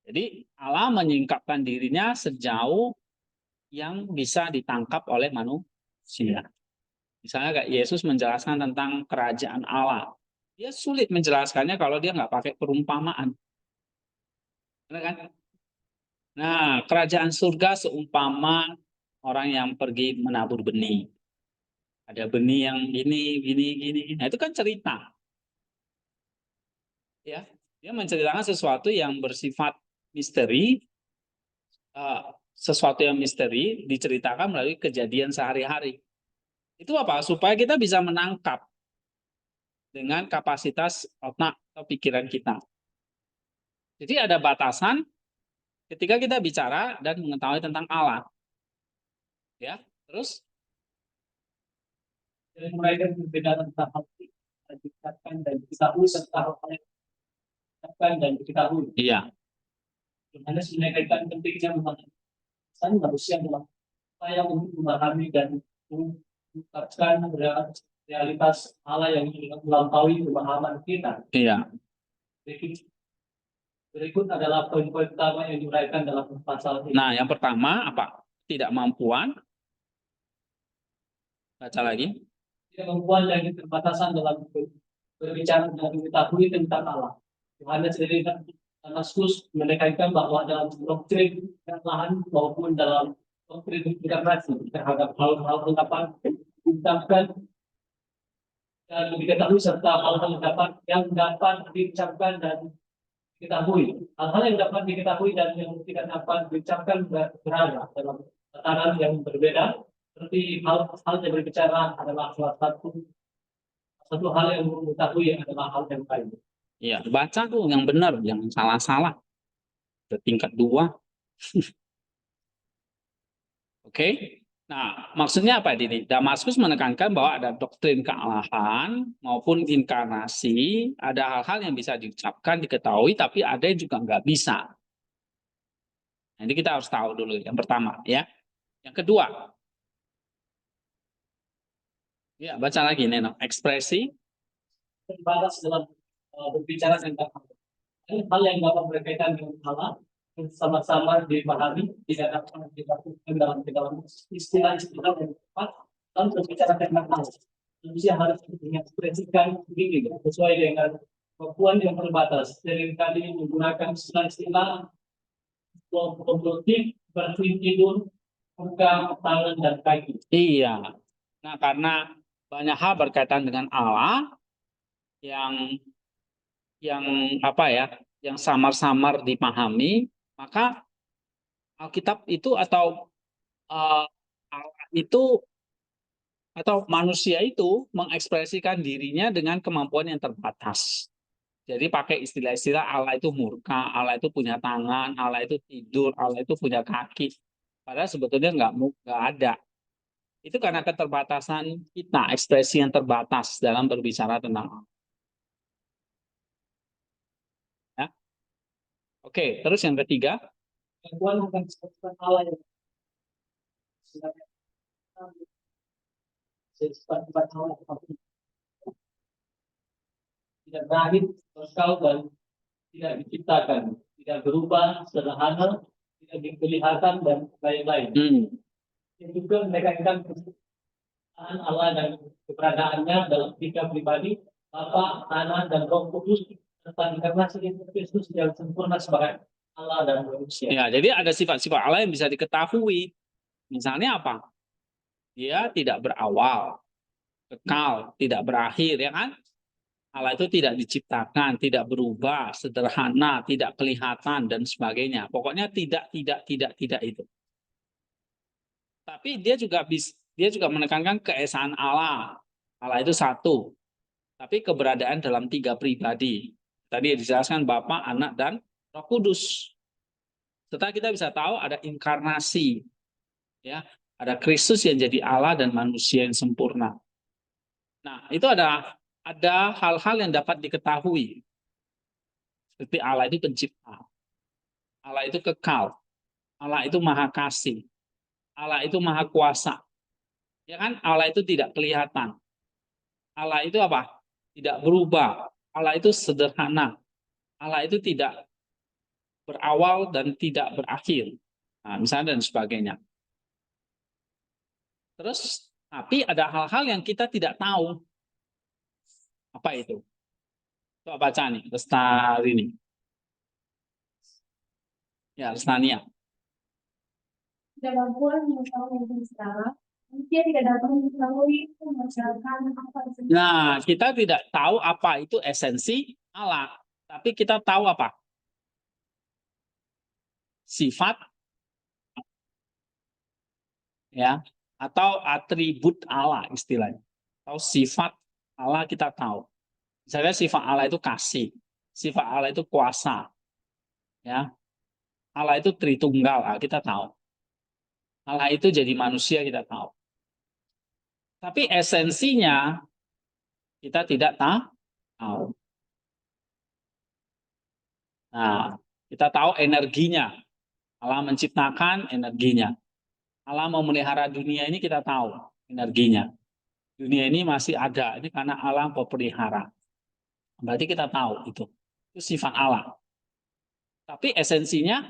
Jadi Allah menyingkapkan dirinya sejauh yang bisa ditangkap oleh manusia. Misalnya kayak Yesus menjelaskan tentang kerajaan Allah. Dia sulit menjelaskannya kalau dia nggak pakai perumpamaan. Benar kan? Nah, kerajaan surga seumpama orang yang pergi menabur benih. Ada benih yang gini. Nah, itu kan cerita. Ya, dia menceritakan sesuatu yang bersifat misteri, sesuatu yang misteri diceritakan melalui kejadian sehari-hari. Itu apa? Supaya kita bisa menangkap dengan kapasitas otak atau pikiran kita. Jadi ada batasan ketika kita bicara dan mengetahui tentang Allah. Ya, terus Jadi mereka berbeda tentang hal yang dikatakan dan diketahui serta hal yang dikatakan dan diketahui. iya, Hanya menyampaikan pentingnya memahami manusia dalam upaya untuk memahami dan mengungkapkan realitas Allah yang melampaui pemahaman kita. iya. Berikut adalah poin-poin utama yang diuraikan dalam pasal ini. Nah, yang pertama apa? Ketidakmampuan. Baca lagi. Kemampuan dan keterbatasan dalam berbicara dan mengetahui tentang Allah. Yohanes sendiri Damaskus menekankan bahwa dalam doktrin lahan maupun dalam doktrin inkarnasi terhadap hal-hal ungkapan diucapkan dan diketahui serta hal-hal yang dapat diucapkan dan diketahui. Hal-hal yang dapat diketahui dan yang tidak dapat diucapkan berada dalam tatanan yang berbeda. Seperti hal yang berbicara adalah salah satu hal yang mengetahui adalah hal yang lain. Iya, baca tuh yang benar, jangan salah-salah. Udah tingkat 2. Oke. Nah, maksudnya apa ini? Damaskus menekankan bahwa ada doktrin kealahan maupun inkarnasi, ada hal-hal yang bisa diucapkan, diketahui, tapi ada yang juga nggak bisa. Jadi kita harus tahu dulu yang pertama, ya. Yang kedua, ya baca lagi Neno. Ekspresi, Terbatas dalam berbicara tentang hal yang dapat berkaitan dengan Allah sama-sama dipahami, tidak dapat dilakukan dalam istilah-istilah yang tepat dalam berbicara tentang Allah. Manusia harus mengekspresikan diri sesuai dengan kemampuan yang terbatas. Seringkali menggunakan istilah-istilah produktif, seperti tidur, muka, tangan, dan kaki. iya. Nah, karena banyak hal berkaitan dengan Allah yang apa ya, yang samar-samar dipahami, maka Alkitab itu atau Allah itu atau manusia itu mengekspresikan dirinya dengan kemampuan yang terbatas. Jadi pakai istilah-istilah Allah itu murka, Allah itu punya tangan, Allah itu tidur, Allah itu punya kaki. Padahal sebetulnya nggak ada. Itu karena keterbatasan kita, ekspresi yang terbatas dalam berbicara tentang Allah. Ya. Oke, terus yang ketiga, Kemampuan akan sesuatu Allah yang sifat-sifat Allah tidak berakhir, kekal dan tidak diciptakan, tidak berubah, sederhana, tidak dikelihatan dan lain-lain. Yang juga menekankan keberadaan Allah dan keberadaannya dalam 3 pribadi, Bapa, Anak, dan Roh Kudus, serta inkarnasi Kristus yang sempurna sebagai Allah dan manusia. ya, jadi ada sifat-sifat Allah yang bisa diketahui. Misalnya apa? Dia tidak berawal, kekal, tidak berakhir, ya kan? Allah itu tidak diciptakan, tidak berubah, sederhana, tidak kelihatan, dan sebagainya. Pokoknya tidak itu. Tapi dia juga menekankan keesaan Allah. Allah itu satu, tapi keberadaan dalam 3 pribadi. Tadi dijelaskan Bapa, Anak, dan Roh Kudus. Setelah kita bisa tahu ada inkarnasi, ya, ada Kristus yang jadi Allah dan manusia yang sempurna. Nah, itu ada hal-hal yang dapat diketahui. Seperti Allah itu pencipta. Allah itu kekal. Allah itu maha kasih. Allah itu maha kuasa. Ya kan? Allah itu tidak kelihatan. Allah itu apa? tidak berubah. Allah itu sederhana. Allah itu tidak berawal dan tidak berakhir. Nah, misalnya dan sebagainya. Terus, tapi ada hal-hal yang kita tidak tahu. Apa itu? Coba baca nih, Lestari nih. Ya, Lestania. Kemampuan mengetahui yang sekarang, manusia tidak dapat mengetahui masyarakat apa itu. Nah, kita tidak tahu apa itu esensi Allah. Tapi kita tahu apa? Sifat, ya, atau atribut Allah istilahnya. Atau sifat Allah kita tahu. Misalnya sifat Allah itu kasih, sifat Allah itu kuasa, ya. Allah itu Tritunggal, kita tahu. Allah itu jadi manusia, kita tahu. Tapi esensinya kita tidak tahu. Nah, kita tahu energinya. Allah menciptakan energinya. Allah memelihara dunia ini kita tahu energinya. Dunia ini masih ada, ini karena Allah memelihara. Berarti kita tahu itu. Itu sifat Allah. Tapi esensinya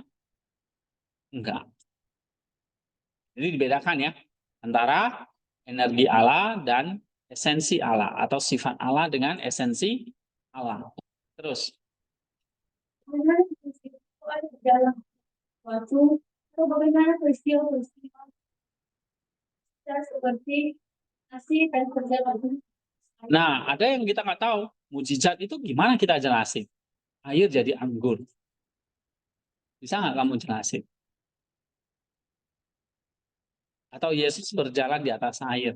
enggak. Jadi dibedakan ya antara energi Allah dan esensi Allah atau sifat Allah dengan esensi Allah. Terus, Bagaimana peristiwa itu ada di dalam suatu atau bagaimana peristiwa-peristiwa seperti nasi dan terjadi. nah ada yang kita nggak tahu. Mujizat itu gimana kita jelasin? Air jadi anggur. Bisa nggak kamu jelasin? Atau Yesus berjalan di atas air.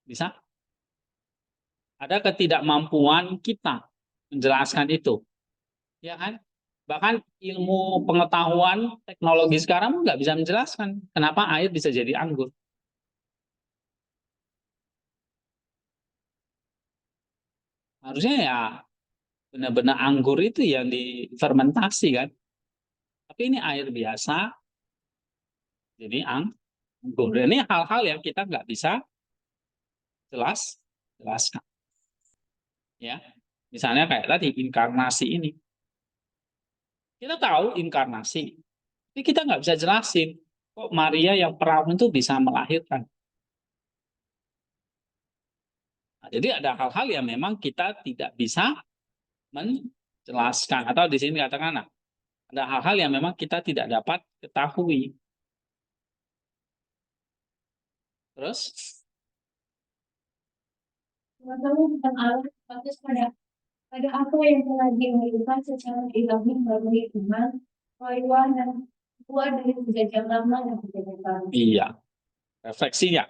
Bisa? Ada ketidakmampuan kita menjelaskan itu. Ya kan? Bahkan ilmu pengetahuan teknologi sekarang nggak bisa menjelaskan kenapa air bisa jadi anggur. Harusnya ya benar-benar anggur itu yang difermentasi kan. Tapi ini air biasa, jadi anggur. Dan ini hal-hal yang kita nggak bisa jelaskan. Ya, misalnya kayak tadi inkarnasi ini. Kita tahu inkarnasi, tapi kita nggak bisa jelasin kok Maria yang perawan itu bisa melahirkan. Nah, jadi ada hal-hal yang memang kita tidak bisa menjelaskan atau di sini katakan ada hal-hal yang memang kita tidak dapat ketahui. Terus Pengetahuan tentang Allah bagus pada apa yang telah dilakukan secara ilahi melalui iman, kewajiban dan kuat dari kejadian lama dan kejadian baru. iya, refleksinya.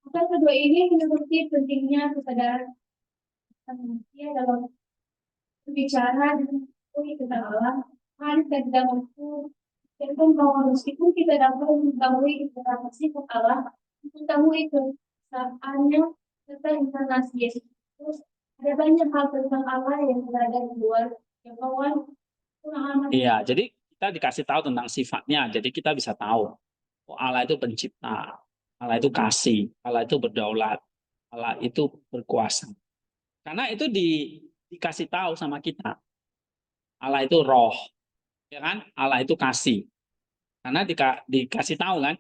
Maka kedua ini menuruti pentingnya kesadaran manusia dalam berbicara dan mengetahui tentang Allah, hari dan tidak mampu dan bahwa meskipun kita dapat mengetahui tentang sifat Allah, mengetahui kesabarannya serta inkarnasi Yesus Kristus, ada banyak hal tentang Allah yang berada di luar jangkauan pemahaman. Iya, jadi kita dikasih tahu tentang sifatnya, jadi kita bisa tahu. Oh, Allah itu pencipta, Allah itu kasih, Allah itu berdaulat, Allah itu berkuasa. Karena itu dikasih tahu sama kita. Allah itu roh, ya kan? Allah itu kasih. Karena dikasih tahu kan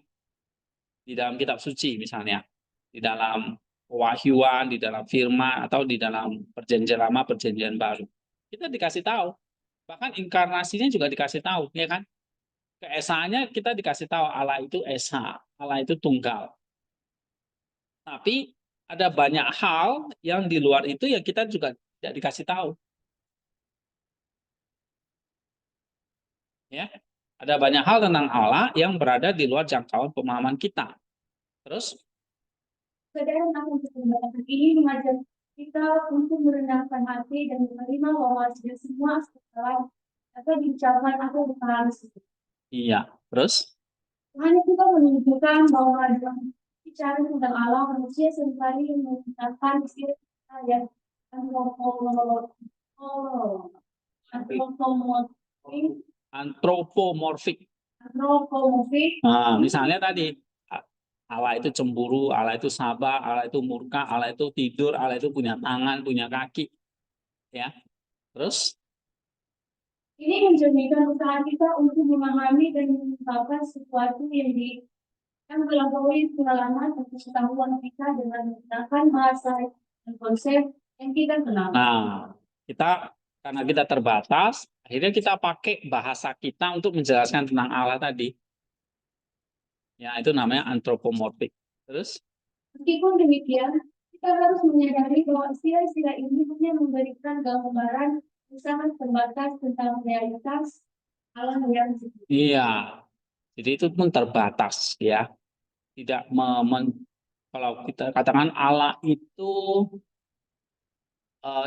di dalam kitab suci misalnya, di dalam pewahyuan, di dalam firman atau di dalam perjanjian lama, perjanjian baru. Kita dikasih tahu. Bahkan inkarnasinya juga dikasih tahu, ya kan? Keesaannya kita dikasih tahu Allah itu esa, Allah itu tunggal. Tapi ada banyak hal yang di luar itu yang kita juga tidak dikasih tahu. Ya, ada banyak hal tentang Allah yang berada di luar jangkauan pemahaman kita. Terus, Kesadaran akan kebenaran ini mengajar kita untuk merendahkan hati dan menerima bahwa tidak semua aspek atau diucapkan atau dipahami. iya. Terus, Hanya juga menunjukkan bahwa dalam bicara tentang Allah, manusia seringkali menggunakan istilah yang antropomorfik. antropomorfik. Nah, misalnya tadi Allah itu cemburu, Allah itu sabar, Allah itu murka, Allah itu tidur, Allah itu punya tangan, punya kaki. Ya. Terus Ini mencerminkan usaha kita untuk memahami dan mengungkapkan sesuatu yang melampaui pengalaman dan pengetahuan kita dengan menggunakan bahasa dan konsep yang kita kenal. nah, karena kita terbatas, akhirnya kita pakai bahasa kita untuk menjelaskan tentang Allah tadi. Ya, itu namanya antropomorfik. Terus Meskipun demikian, kita harus menyadari bahwa istilah-istilah ini hanya memberikan gambaran yang sangat terbatas tentang realitas alam yang sesungguhnya. iya. Jadi itu pun terbatas ya. Tidak kalau kita katakan Allah itu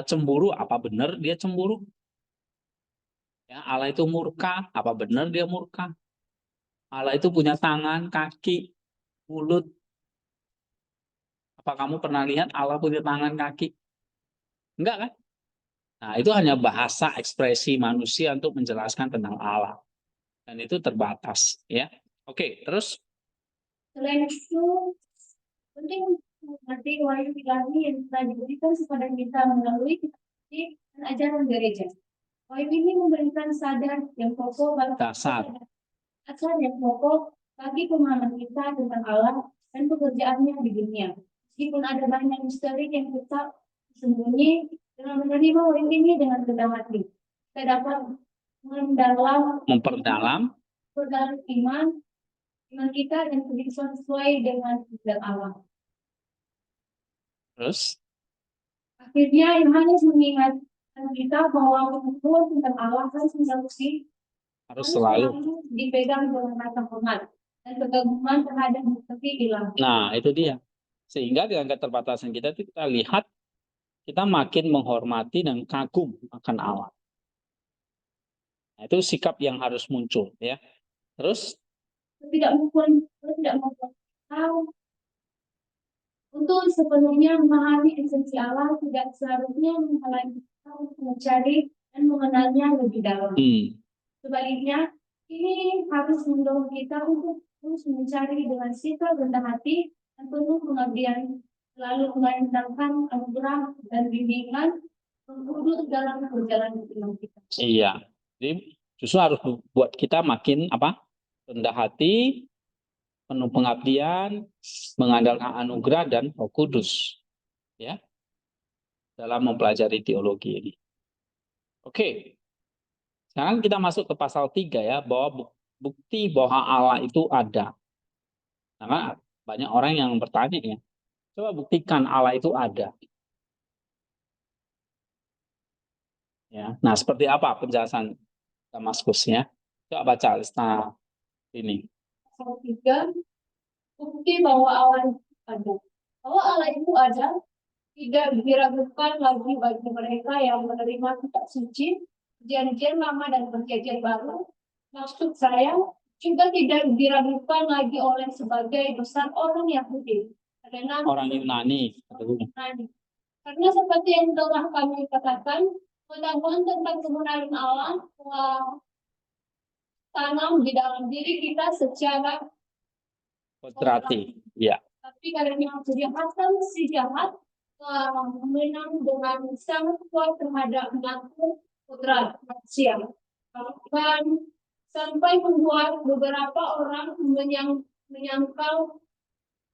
cemburu, apa benar dia cemburu? Ya, Allah itu murka, apa benar dia murka? Allah itu punya tangan, kaki, mulut. Apa kamu pernah lihat Allah punya tangan, kaki? Enggak kan? Nah, itu hanya bahasa ekspresi manusia untuk menjelaskan tentang Allah. Dan itu terbatas, ya. Oke, terus Selain itu, penting untuk mengerti wahyu ilahi yang telah diberikan kepada kita melalui kitab suci dan ajaran gereja. Wahyu ini memberikan dasar. dasar yang pokok bagi pemahaman kita tentang Allah dan pekerjaannya di dunia. Meskipun ada banyak misteri yang tetap sembunyi, dengan menerima wahyu ini dengan rendah hati, kita dapat Memperdalam iman kita dan kehidupan sesuai dengan kehendak Allah. terus Akhirnya, Yohanes mengingatkan kita bahwa pengetahuan tentang Allah harus selalu. dipegang dengan rasa hormat dan kekaguman terhadap bukti ilahi. Nah, itu dia. Sehingga dengan keterbatasan kita itu kita lihat kita makin menghormati dan kagum akan Allah. Nah, itu sikap yang harus muncul, ya. Terus tidak membuat tahu untuk sepenuhnya memahami esensi Allah tidak seharusnya menghalangi kita untuk mencari dan mengenalnya lebih dalam. Sebaliknya, ini harus mendorong kita untuk terus mencari dengan sikap rendah hati dan penuh pengabdian, lalu mengandalkan anugerah dan bimbingan untuk dalam perjalanan iman kita. iya. Jadi justru harus buat kita makin rendah hati, penuh pengabdian, mengandalkan anugerah dan Roh Kudus, ya, dalam mempelajari teologi ini. Oke, sekarang kita masuk ke pasal 3 ya, bahwa bukti bahwa Allah itu ada. Karena banyak orang yang bertanya ya, coba buktikan Allah itu ada. Ya, nah seperti apa penjelasan Damaskusnya? Coba baca lista ini. Pasal 3, bukti bahwa Allah itu ada. Bahwa Allah itu ada tidak diragukan lagi bagi mereka yang menerima kitab suci, perjanjian lama dan perjanjian baru. Maksud saya juga tidak diragukan lagi oleh sebagai besar orang Yahudi. Orang Yunani. Karena seperti yang telah kami katakan, pengetahuan tentang kebenaran Allah telah tanam di dalam diri kita secara kodrati. Ya. Tapi karena kejahatan si jahat menang dengan sangat kuat terhadap mengatur putra manusia. Bahkan sampai membuat beberapa orang menyangkal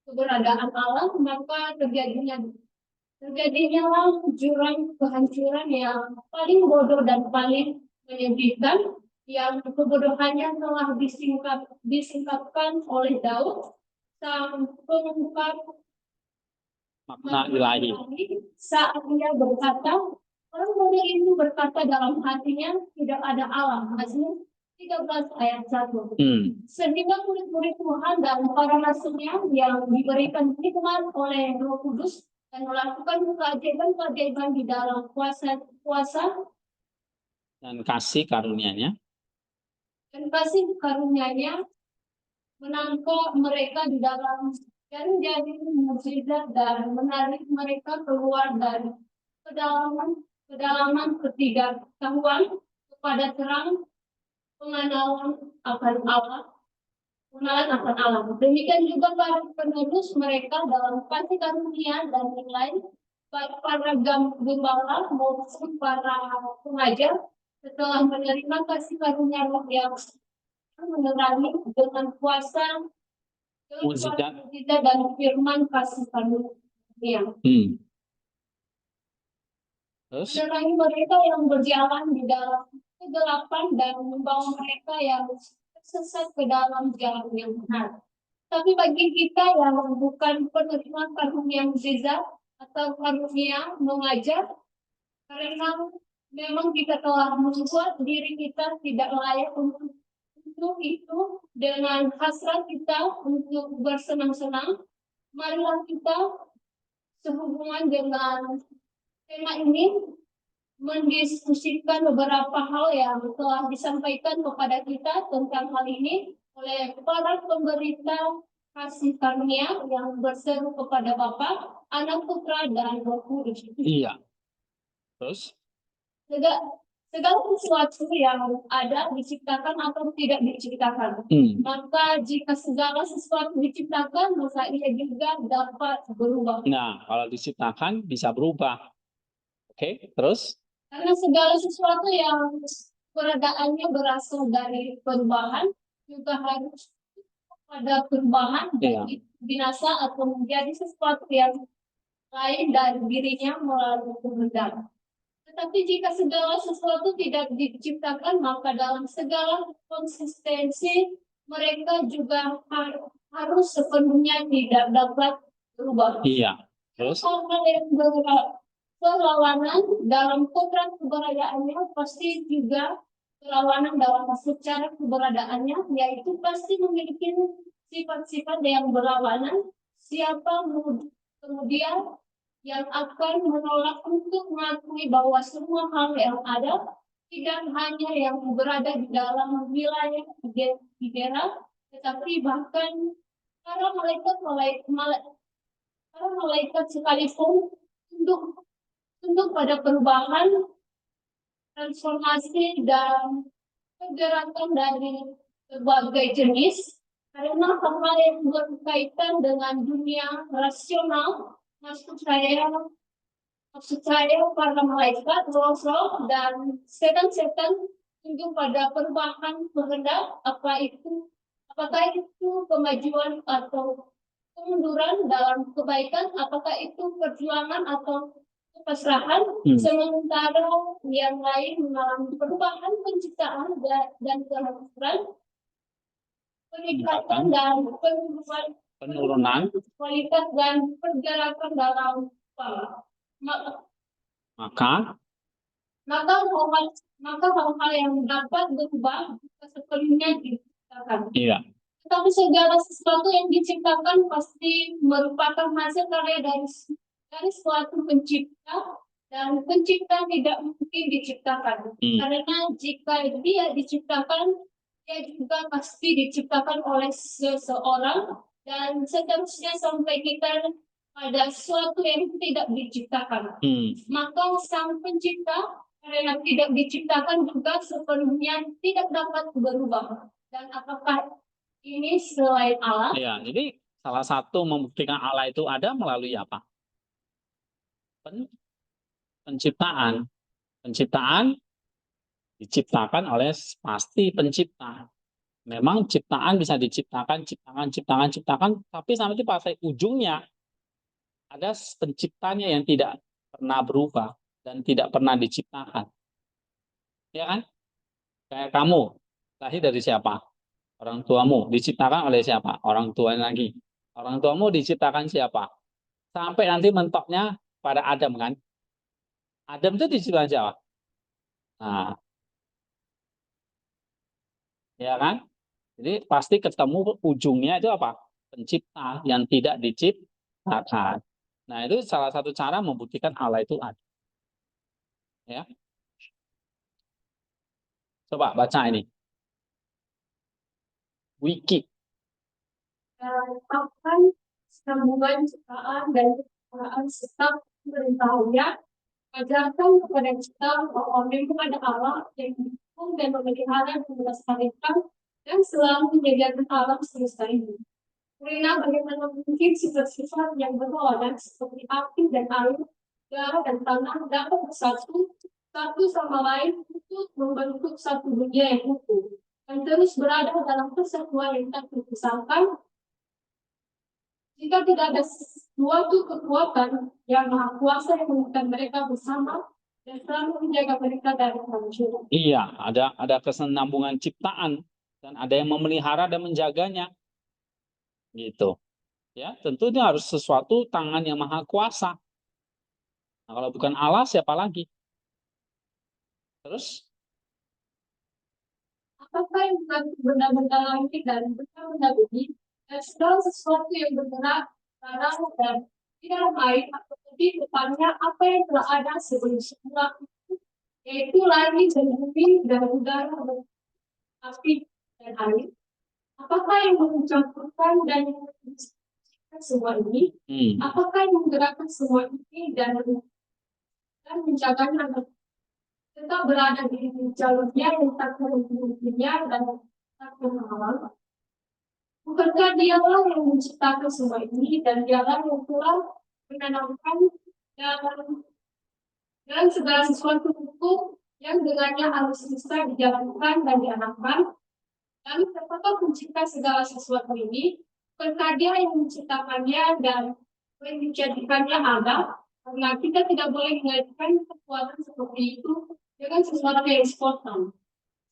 keberadaan Allah, maka terjadinya jurang kehancuran yang paling bodoh dan paling menyedihkan, yang kebodohannya telah disingkapkan oleh Daud, sang pengungkap makna ilahi. Saat dia berkata, orang muda itu berkata dalam hatinya, tidak ada Allah. Mazmur 13 ayat 1. Sehingga murid-murid Tuhan dan para rasulnya yang diberikan hikmat oleh Roh Kudus dan melakukan keajaiban-keajaiban di dalam kuasa dan kasih karunia-Nya menangkap mereka di dalam dan jadi mukjizat dan menarik mereka keluar dari kedalaman ketidaktahuan kepada terang pengenalan akan Allah pengenalan akan alam. Demikian juga para penerus mereka dalam kasih karunia dan nilai, baik para gembala maupun para pengajar, setelah menerima kasih karunia yang menerangi dengan kuasa Mukjizat. kita dan firman kasih karunia. Terus, Menerangi mereka yang berjalan di dalam kegelapan dan membawa mereka yang tersesat ke dalam jalan yang benar. Tapi bagi kita yang bukan penerima karunia mukjizat atau karunia mengajar, karena memang kita telah membuat diri kita tidak layak untuk itu, dengan hasrat kita untuk bersenang-senang, marilah kita sehubungan dengan tema ini mendiskusikan beberapa hal yang telah disampaikan kepada kita tentang hal ini oleh para pemberita kasih karunia yang berseru kepada Bapa, Anak, Putra, dan Roh Kudus. iya. Terus, Segala sesuatu yang ada diciptakan atau tidak diciptakan. Maka jika segala sesuatu diciptakan, maka ia juga dapat berubah. nah kalau diciptakan bisa berubah. Oke, terus? Karena segala sesuatu yang keberadaannya berasal dari perubahan, juga harus pada perubahan, baik binasa atau menjadi sesuatu yang lain dari dirinya melalui kehendak. Tetapi jika segala sesuatu tidak diciptakan, maka dalam segala konsistensi mereka juga harus sepenuhnya tidak dapat berubah. Iya. Terus? Hal-hal yang berlawanan dalam kodrat keberadaannya pasti juga berlawanan dalam secara keberadaannya, yaitu pasti memiliki sifat-sifat yang berlawanan. Siapa kemudian yang akan menolak untuk mengakui bahwa semua hal yang ada, tidak hanya yang berada di dalam wilayah Hidera, tetapi bahkan para malaikat sekalipun tunduk pada perubahan, transformasi, dan pergerakan dari berbagai jenis, karena hal-hal yang berkaitan dengan dunia rasional. Maksud saya para malaikat, roh-roh, dan setan-setan tunduk pada perubahan kehendak, apakah itu kemajuan atau kemunduran dalam kebaikan, apakah itu perjuangan atau kepasrahan, sementara yang lain mengalami perubahan penciptaan dan kehadiran, peningkatan dan penurunan kualitas dan pergerakan dalam maka hal-hal yang dapat berubah sepenuhnya diciptakan. iya. Tetapi segala sesuatu yang diciptakan pasti merupakan hasil karya dari suatu pencipta, dan pencipta tidak mungkin diciptakan. Karena jika dia diciptakan, dia juga pasti diciptakan oleh seseorang, dan seterusnya sampai kita pada sesuatu yang tidak diciptakan. Maka sang pencipta karena tidak diciptakan juga sepenuhnya tidak dapat berubah. Dan apakah ini selain Allah? Ya, jadi salah satu membuktikan Allah itu ada melalui apa? Penciptaan. Penciptaan diciptakan oleh pasti pencipta. Memang ciptaan bisa diciptakan, ciptakan, tapi sampai pada ujungnya ada penciptanya yang tidak pernah berubah dan tidak pernah diciptakan. Ya kan? Kayak kamu, lahir dari siapa? Orang tuamu. Diciptakan oleh siapa? Orang tuanya lagi. Orang tuamu diciptakan siapa? Sampai nanti mentoknya pada Adam kan? Adam itu diciptakan siapa? Nah, ya kan? Jadi pasti ketemu ujungnya itu apa? Pencipta yang tidak diciptakan. Nah, itu salah satu cara membuktikan Allah itu ada. Ya. Coba baca ini. Wiki. Akan sambungan ciptaan dan ciptaan serta pemberitahuan, ajarkan kepada kita bahwa memang ada Allah yang mendukung dan memelihara dan melestarikan dan selalu menjadikan alam semesta ini. Karena bagaimana mungkin sifat-sifat yang berlawanan seperti api dan air, darah dan tanah dapat bersatu satu sama lain untuk membentuk satu dunia yang utuh dan terus berada dalam persatuan yang tak terpisahkan jika tidak ada suatu kekuatan yang maha kuasa yang mengikat mereka bersama dan selalu menjaga mereka dari kehancuran. Iya, ada kesinambungan ciptaan dan ada yang memelihara dan menjaganya. Gitu. Ya, tentu itu harus sesuatu tangan yang maha kuasa. Nah, kalau bukan Allah siapa lagi? Terus Apakah yang mengatur benda-benda langit dan benda-benda bumi dan segala sesuatu yang bergerak, tanah dan di dalam air atau lebih depannya apa yang telah ada sebelum semua itu, yaitu langit dan bumi dan udara dan api dan air. Apakah yang mencampurkan dan menciptakan semua ini? Apakah yang menggerakkan semua ini dan menjaganya agar tetap berada di jalurnya yang tak berhentinya dan tak berhalang? Bukankah dialah yang menciptakan semua ini dan dialah yang telah menanamkan dalam segala sesuatu hukum yang dengannya alam semesta dijalankan dan dianamkan? Lalu siapakah pencipta segala sesuatu ini? Bukankah dia yang menciptakannya dan menjadikannya ada? Karena kita tidak boleh mengaitkan kekuatan seperti itu dengan sesuatu yang spontan.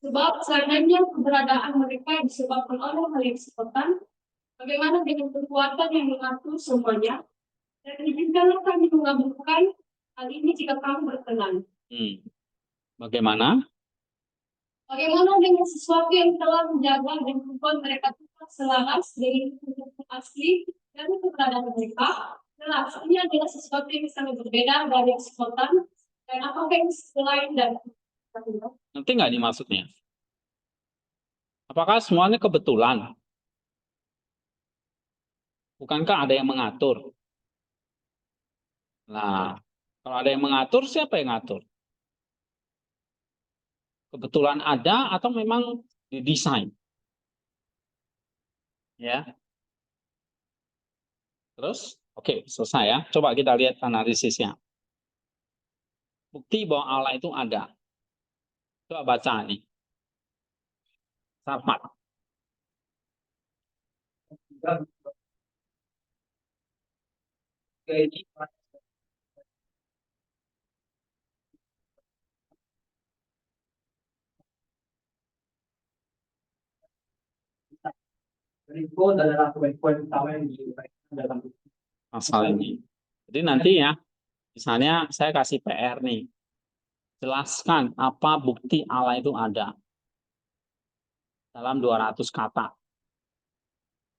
Sebab seandainya keberadaan mereka disebabkan oleh hal yang spontan, bagaimana dengan kekuatan yang mengatur semuanya? Dan izinkanlah kami mengabulkan hal ini jika kamu berkenan. Bagaimana? Bagaimana dengan sesuatu yang telah menjaga dan membuat mereka tetap selaras dengan bentuk asli dan keberadaan mereka? Jelas, ini adalah sesuatu yang sangat berbeda dari yang spontan dan apakah yang selain dari Nanti nggak dimaksudnya? Apakah semuanya kebetulan? Bukankah ada yang mengatur? Nah, kalau ada yang mengatur, siapa yang ngatur? Kebetulan ada atau memang didesain? Ya. Terus, oke, selesai ya. Coba kita lihat analisisnya. Bukti bahwa Allah itu ada. Coba baca nih. Sarmat. Jadi itu adalah poin-poin utama yang diuraikan dalam Pasal ini. Jadi nanti ya, misalnya saya kasih PR nih. Jelaskan apa bukti Allah itu ada. Dalam 200 kata.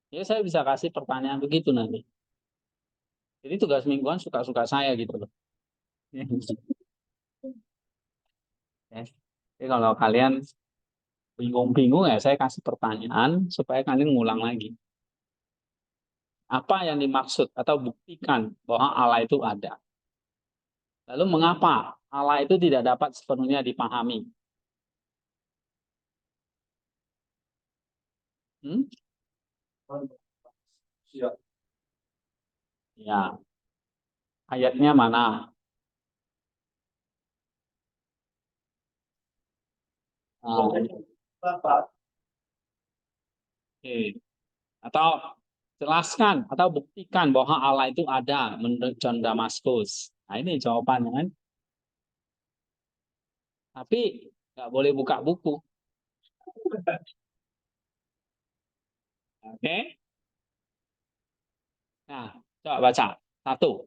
Ya saya bisa kasih pertanyaan begitu nanti. Jadi tugas mingguan suka-suka saya gitu loh. Ya. Jadi kalau kalian bingung-bingung ya saya kasih pertanyaan supaya kalian ngulang lagi. Apa yang dimaksud atau buktikan bahwa Allah itu ada. Lalu mengapa Allah itu tidak dapat sepenuhnya dipahami? Siap. Ya, ayatnya mana? Bapak, Oke. Atau jelaskan atau buktikan bahwa Allah itu ada menurut John Damaskus. Nah ini jawabannya kan. Tapi nggak boleh buka buku. Oke. Nah, coba baca. Satu.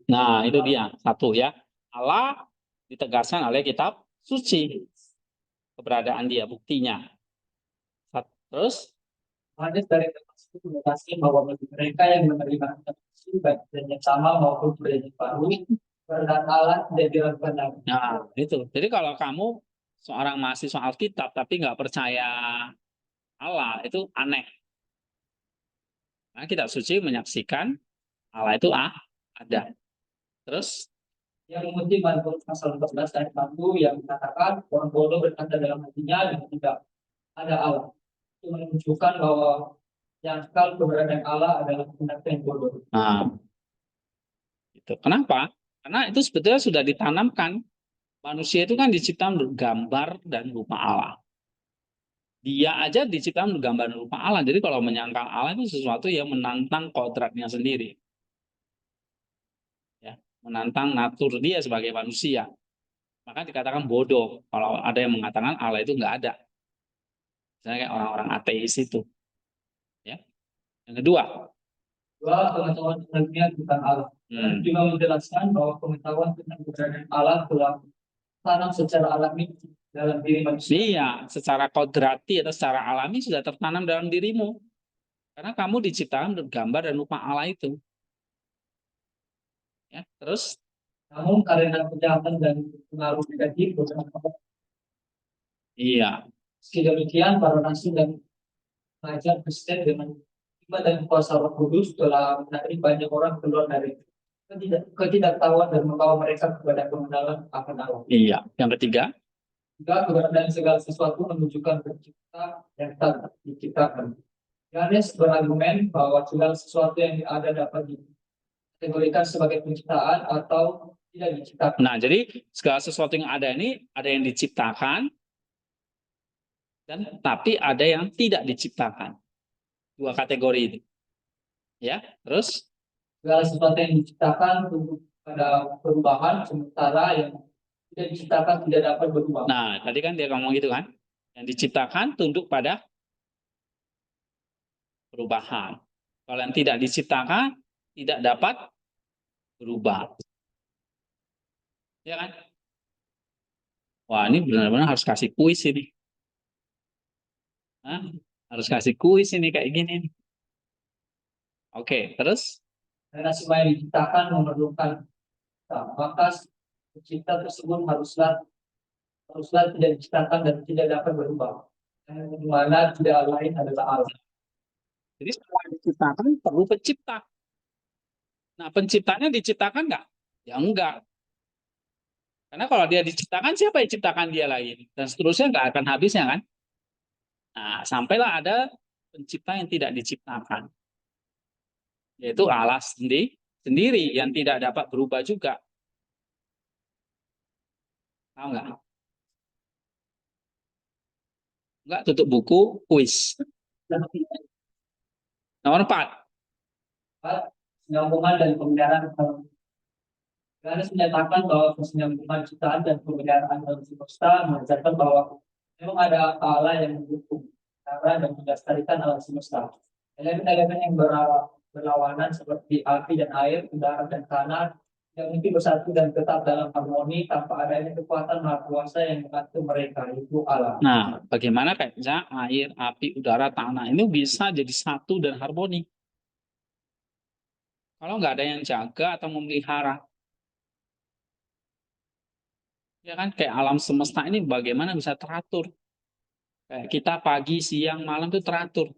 Nah, itu dia. Satu ya. Allah ditegaskan oleh kitab suci. Keberadaan dia, buktinya. Terus, hadis dari Damaskus menegaskan bahwa bagi mereka yang menerima informasi baik yang sama maupun perjanjian baru, keberadaan Allah tidak diragukan lagi. nah itu. Jadi kalau kamu seorang mahasiswa Alkitab tapi nggak percaya Allah, itu aneh. Nah, kitab suci menyaksikan Allah itu ada. Terus yang mengutip Al-Quran pasal 14 ayat 1 yang mengatakan orang bodoh berkata dalam hatinya dan tidak ada Allah. Itu menunjukkan bahwa yang kekal keberadaan Allah adalah pendapat yang bodoh. Nah, itu. Kenapa? Karena itu sebetulnya sudah ditanamkan. Manusia itu kan diciptakan bergambar dan rupa Allah. Dia aja diciptakan bergambar dan rupa Allah. Jadi kalau menyangkal Allah itu sesuatu yang menantang kodratnya sendiri. Ya, menantang natur dia sebagai manusia. Maka dikatakan bodoh kalau ada yang mengatakan Allah itu nggak ada. Misalnya kayak orang-orang ateis itu. Ya. Yang kedua, Dua, pengetahuan ilmiah tentang Allah. Dan juga menjelaskan bahwa pengetahuan tentang keberadaan Allah telah tanam secara alami dalam diri manusia. iya, secara kodrati atau secara alami sudah tertanam dalam dirimu. Karena kamu diciptakan bergambar dan rupa Allah itu. Ya, terus Namun karena kejahatan dan pengaruh negatif beberapa iya, meski demikian para nabi dan pengajar Kristen dengan hikmat dan kuasa Roh Kudus telah menarik banyak orang keluar dari ketidaktahuan dan membawa mereka kepada pengenalan akan Allah. iya. Yang ketiga, Juga keberadaan segala sesuatu menunjukkan pencipta yang tak diciptakan. Yohanes berargumen bahwa segala sesuatu yang ada dapat dikategorikan sebagai penciptaan atau tidak diciptakan. nah jadi segala sesuatu yang ada ini ada yang diciptakan dan tapi ada yang tidak diciptakan. Dua kategori ini. Ya, terus Segala sesuatu yang diciptakan tunduk pada perubahan, sementara yang tidak diciptakan tidak dapat berubah. nah, tadi kan dia ngomong gitu kan. Yang diciptakan tunduk pada perubahan. Kalau yang tidak diciptakan tidak dapat berubah. Ya kan? Wah, ini benar-benar harus kasih kuis ini. Hah? Harus kasih kuis ini kayak gini nih. Oke, terus Karena semua yang diciptakan memerlukan kita, maka pencipta tersebut haruslah tidak diciptakan dan tidak dapat berubah. Yang mana tidak lain adalah Allah. jadi semua yang diciptakan perlu pencipta. Nah, penciptanya diciptakan nggak? Ya enggak. Karena kalau dia diciptakan, siapa yang ciptakan dia lain? Dan seterusnya nggak akan habisnya kan? Nah, sampailah ada pencipta yang tidak diciptakan. Yaitu Allah sendiri yang tidak dapat berubah juga. Tahu nggak? Nggak, tutup buku, kuis. Nomor 4. Kesinambungan dan pemeliharaan alam. Yohanes menyatakan bahwa kesinambungan ciptaan dan pemeliharaan alam semesta mengajarkan bahwa memang ada Allah yang mendukung cara dan melestarikan alam semesta. Elemen-elemen yang berlawanan seperti api dan air, udara dan tanah yang mungkin bersatu dan tetap dalam harmoni tanpa adanya kekuatan maha kuasa yang mengatur mereka, itu Allah. Nah, bagaimana kayaknya air, api, udara, tanah ini bisa jadi satu dan harmoni? Kalau nggak ada yang jaga atau memelihara. Ya kan, kayak alam semesta ini bagaimana bisa teratur? Kayak kita pagi, siang, malam itu teratur.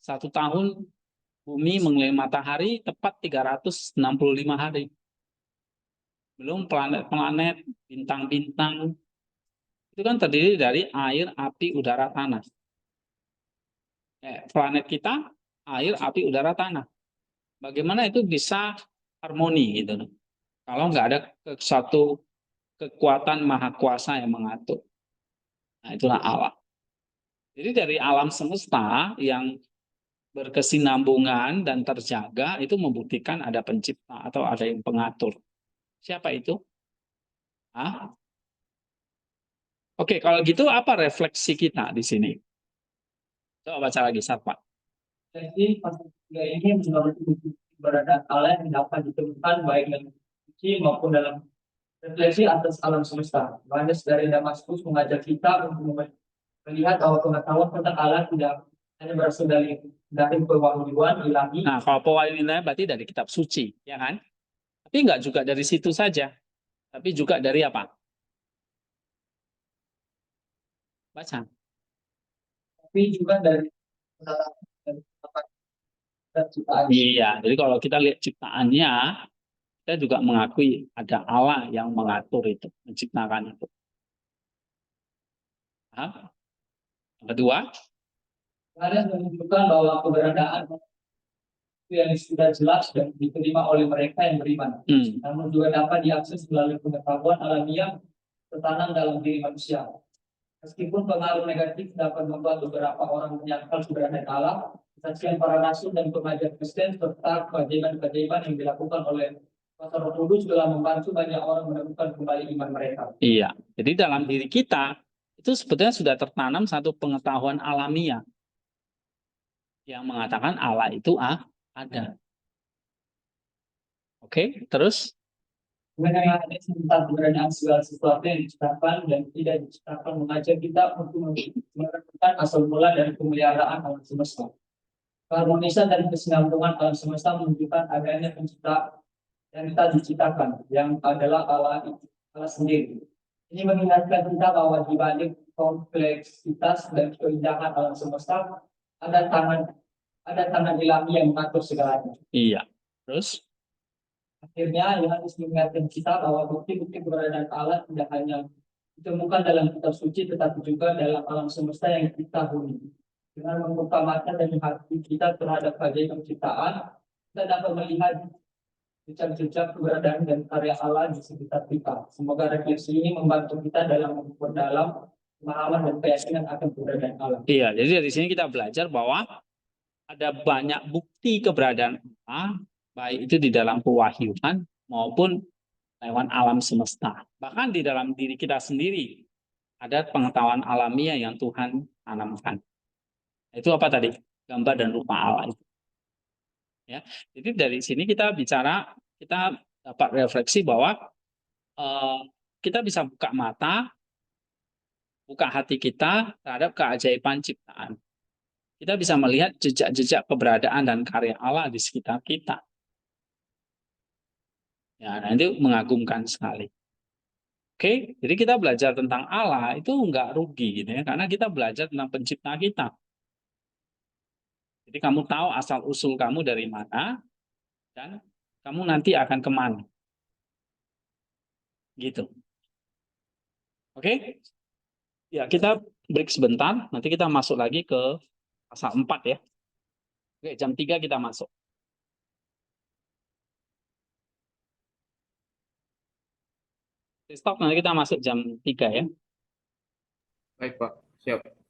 1 tahun bumi mengelilingi matahari tepat 365 hari. Belum planet-planet, bintang-bintang. Itu kan terdiri dari air, api, udara, tanah. Planet kita, air, api, udara, tanah. Bagaimana itu bisa harmoni gitu? Kalau nggak ada satu kekuatan maha kuasa yang mengatur. Nah, itulah Allah. Jadi dari alam semesta yang berkesinambungan dan terjaga itu membuktikan ada pencipta atau ada yang pengatur. Siapa itu? Ah? Oke, kalau gitu apa refleksi kita di sini? Coba baca lagi, Satpa. Jadi pasal 3 ini menurut keberadaan Allah yang dapat ditemukan baik dalam suci maupun dalam refleksi atas alam semesta. Yohanes dari Damaskus mengajak kita untuk melihat bahwa pengetahuan tentang Allah tidak hanya berasal dari pewahyuan ilahi. Nah, kalau pewahyuan ilahi berarti dari kitab suci, ya kan? Tapi enggak juga dari situ saja, tapi juga dari apa? Baca. Tapi juga dari ciptaan. Iya, jadi kalau kita lihat ciptaannya, kita kita juga mengakui ada Allah yang mengatur itu, menciptakan itu. Paham? Yang kedua, Ada menunjukkan bahwa keberadaan itu yang sudah jelas dan diterima oleh mereka yang beriman. Namun juga dapat diakses melalui pengetahuan alamiah tertanam dalam diri manusia. Meskipun pengaruh negatif dapat membuat beberapa orang menyangkal keberadaan Allah, kesaksian para rasul dan pengajar Kristen serta keajaiban-keajaiban yang dilakukan oleh Kuasa Roh Kudus telah membantu banyak orang menemukan kembali iman mereka. iya. Jadi dalam diri kita itu sebetulnya sudah tertanam satu pengetahuan alamiah yang mengatakan Allah itu ada. Oke, terus Mengenai hadis tentang keberadaan segala sesuatu yang diciptakan dan tidak diciptakan mengajar kita untuk menemukan asal mula dari pemeliharaan alam semesta. Keharmonisan dan kesinambungan alam semesta menunjukkan adanya pencipta yang kita diciptakan, yang adalah Allah sendiri. Ini mengingatkan kita bahwa di balik kompleksitas dan keindahan alam semesta ada tangan ilahi yang mengatur segalanya. iya. Terus Akhirnya, Yohanes mengingatkan kita bahwa bukti-bukti keberadaan Allah tidak hanya ditemukan dalam kitab suci, tetapi juga dalam alam semesta yang kita huni. Dengan membuka mata dan hati kita terhadap keajaiban penciptaan, kita dapat melihat jejak-jejak keberadaan dan karya Allah di sekitar kita. Semoga refleksi ini membantu kita dalam memperdalam pemahaman dan keyakinan akan keberadaan Allah. iya, jadi dari sini kita belajar bahwa ada banyak bukti keberadaan Allah, baik itu di dalam pewahyuan maupun lewat alam semesta. Bahkan di dalam diri kita sendiri ada pengetahuan alamiah yang Tuhan tanamkan. Itu apa tadi? Gambar dan rupa Allah itu. Ya. Jadi dari sini kita bicara, kita dapat refleksi bahwa kita bisa buka mata, buka hati kita terhadap keajaiban ciptaan. Kita bisa melihat jejak-jejak keberadaan dan karya Allah di sekitar kita. Ya, nah itu mengagumkan sekali. Oke, jadi kita belajar tentang Allah itu nggak rugi gitu ya, karena kita belajar tentang pencipta kita. Jadi kamu tahu asal usul kamu dari mana dan kamu nanti akan kemana. Gitu. Oke? Ya, kita break sebentar, nanti kita masuk lagi ke pasal 4 ya. Oke, jam 3 kita masuk. Stop, nanti kita masuk jam 3 ya. Baik, Pak. Siap.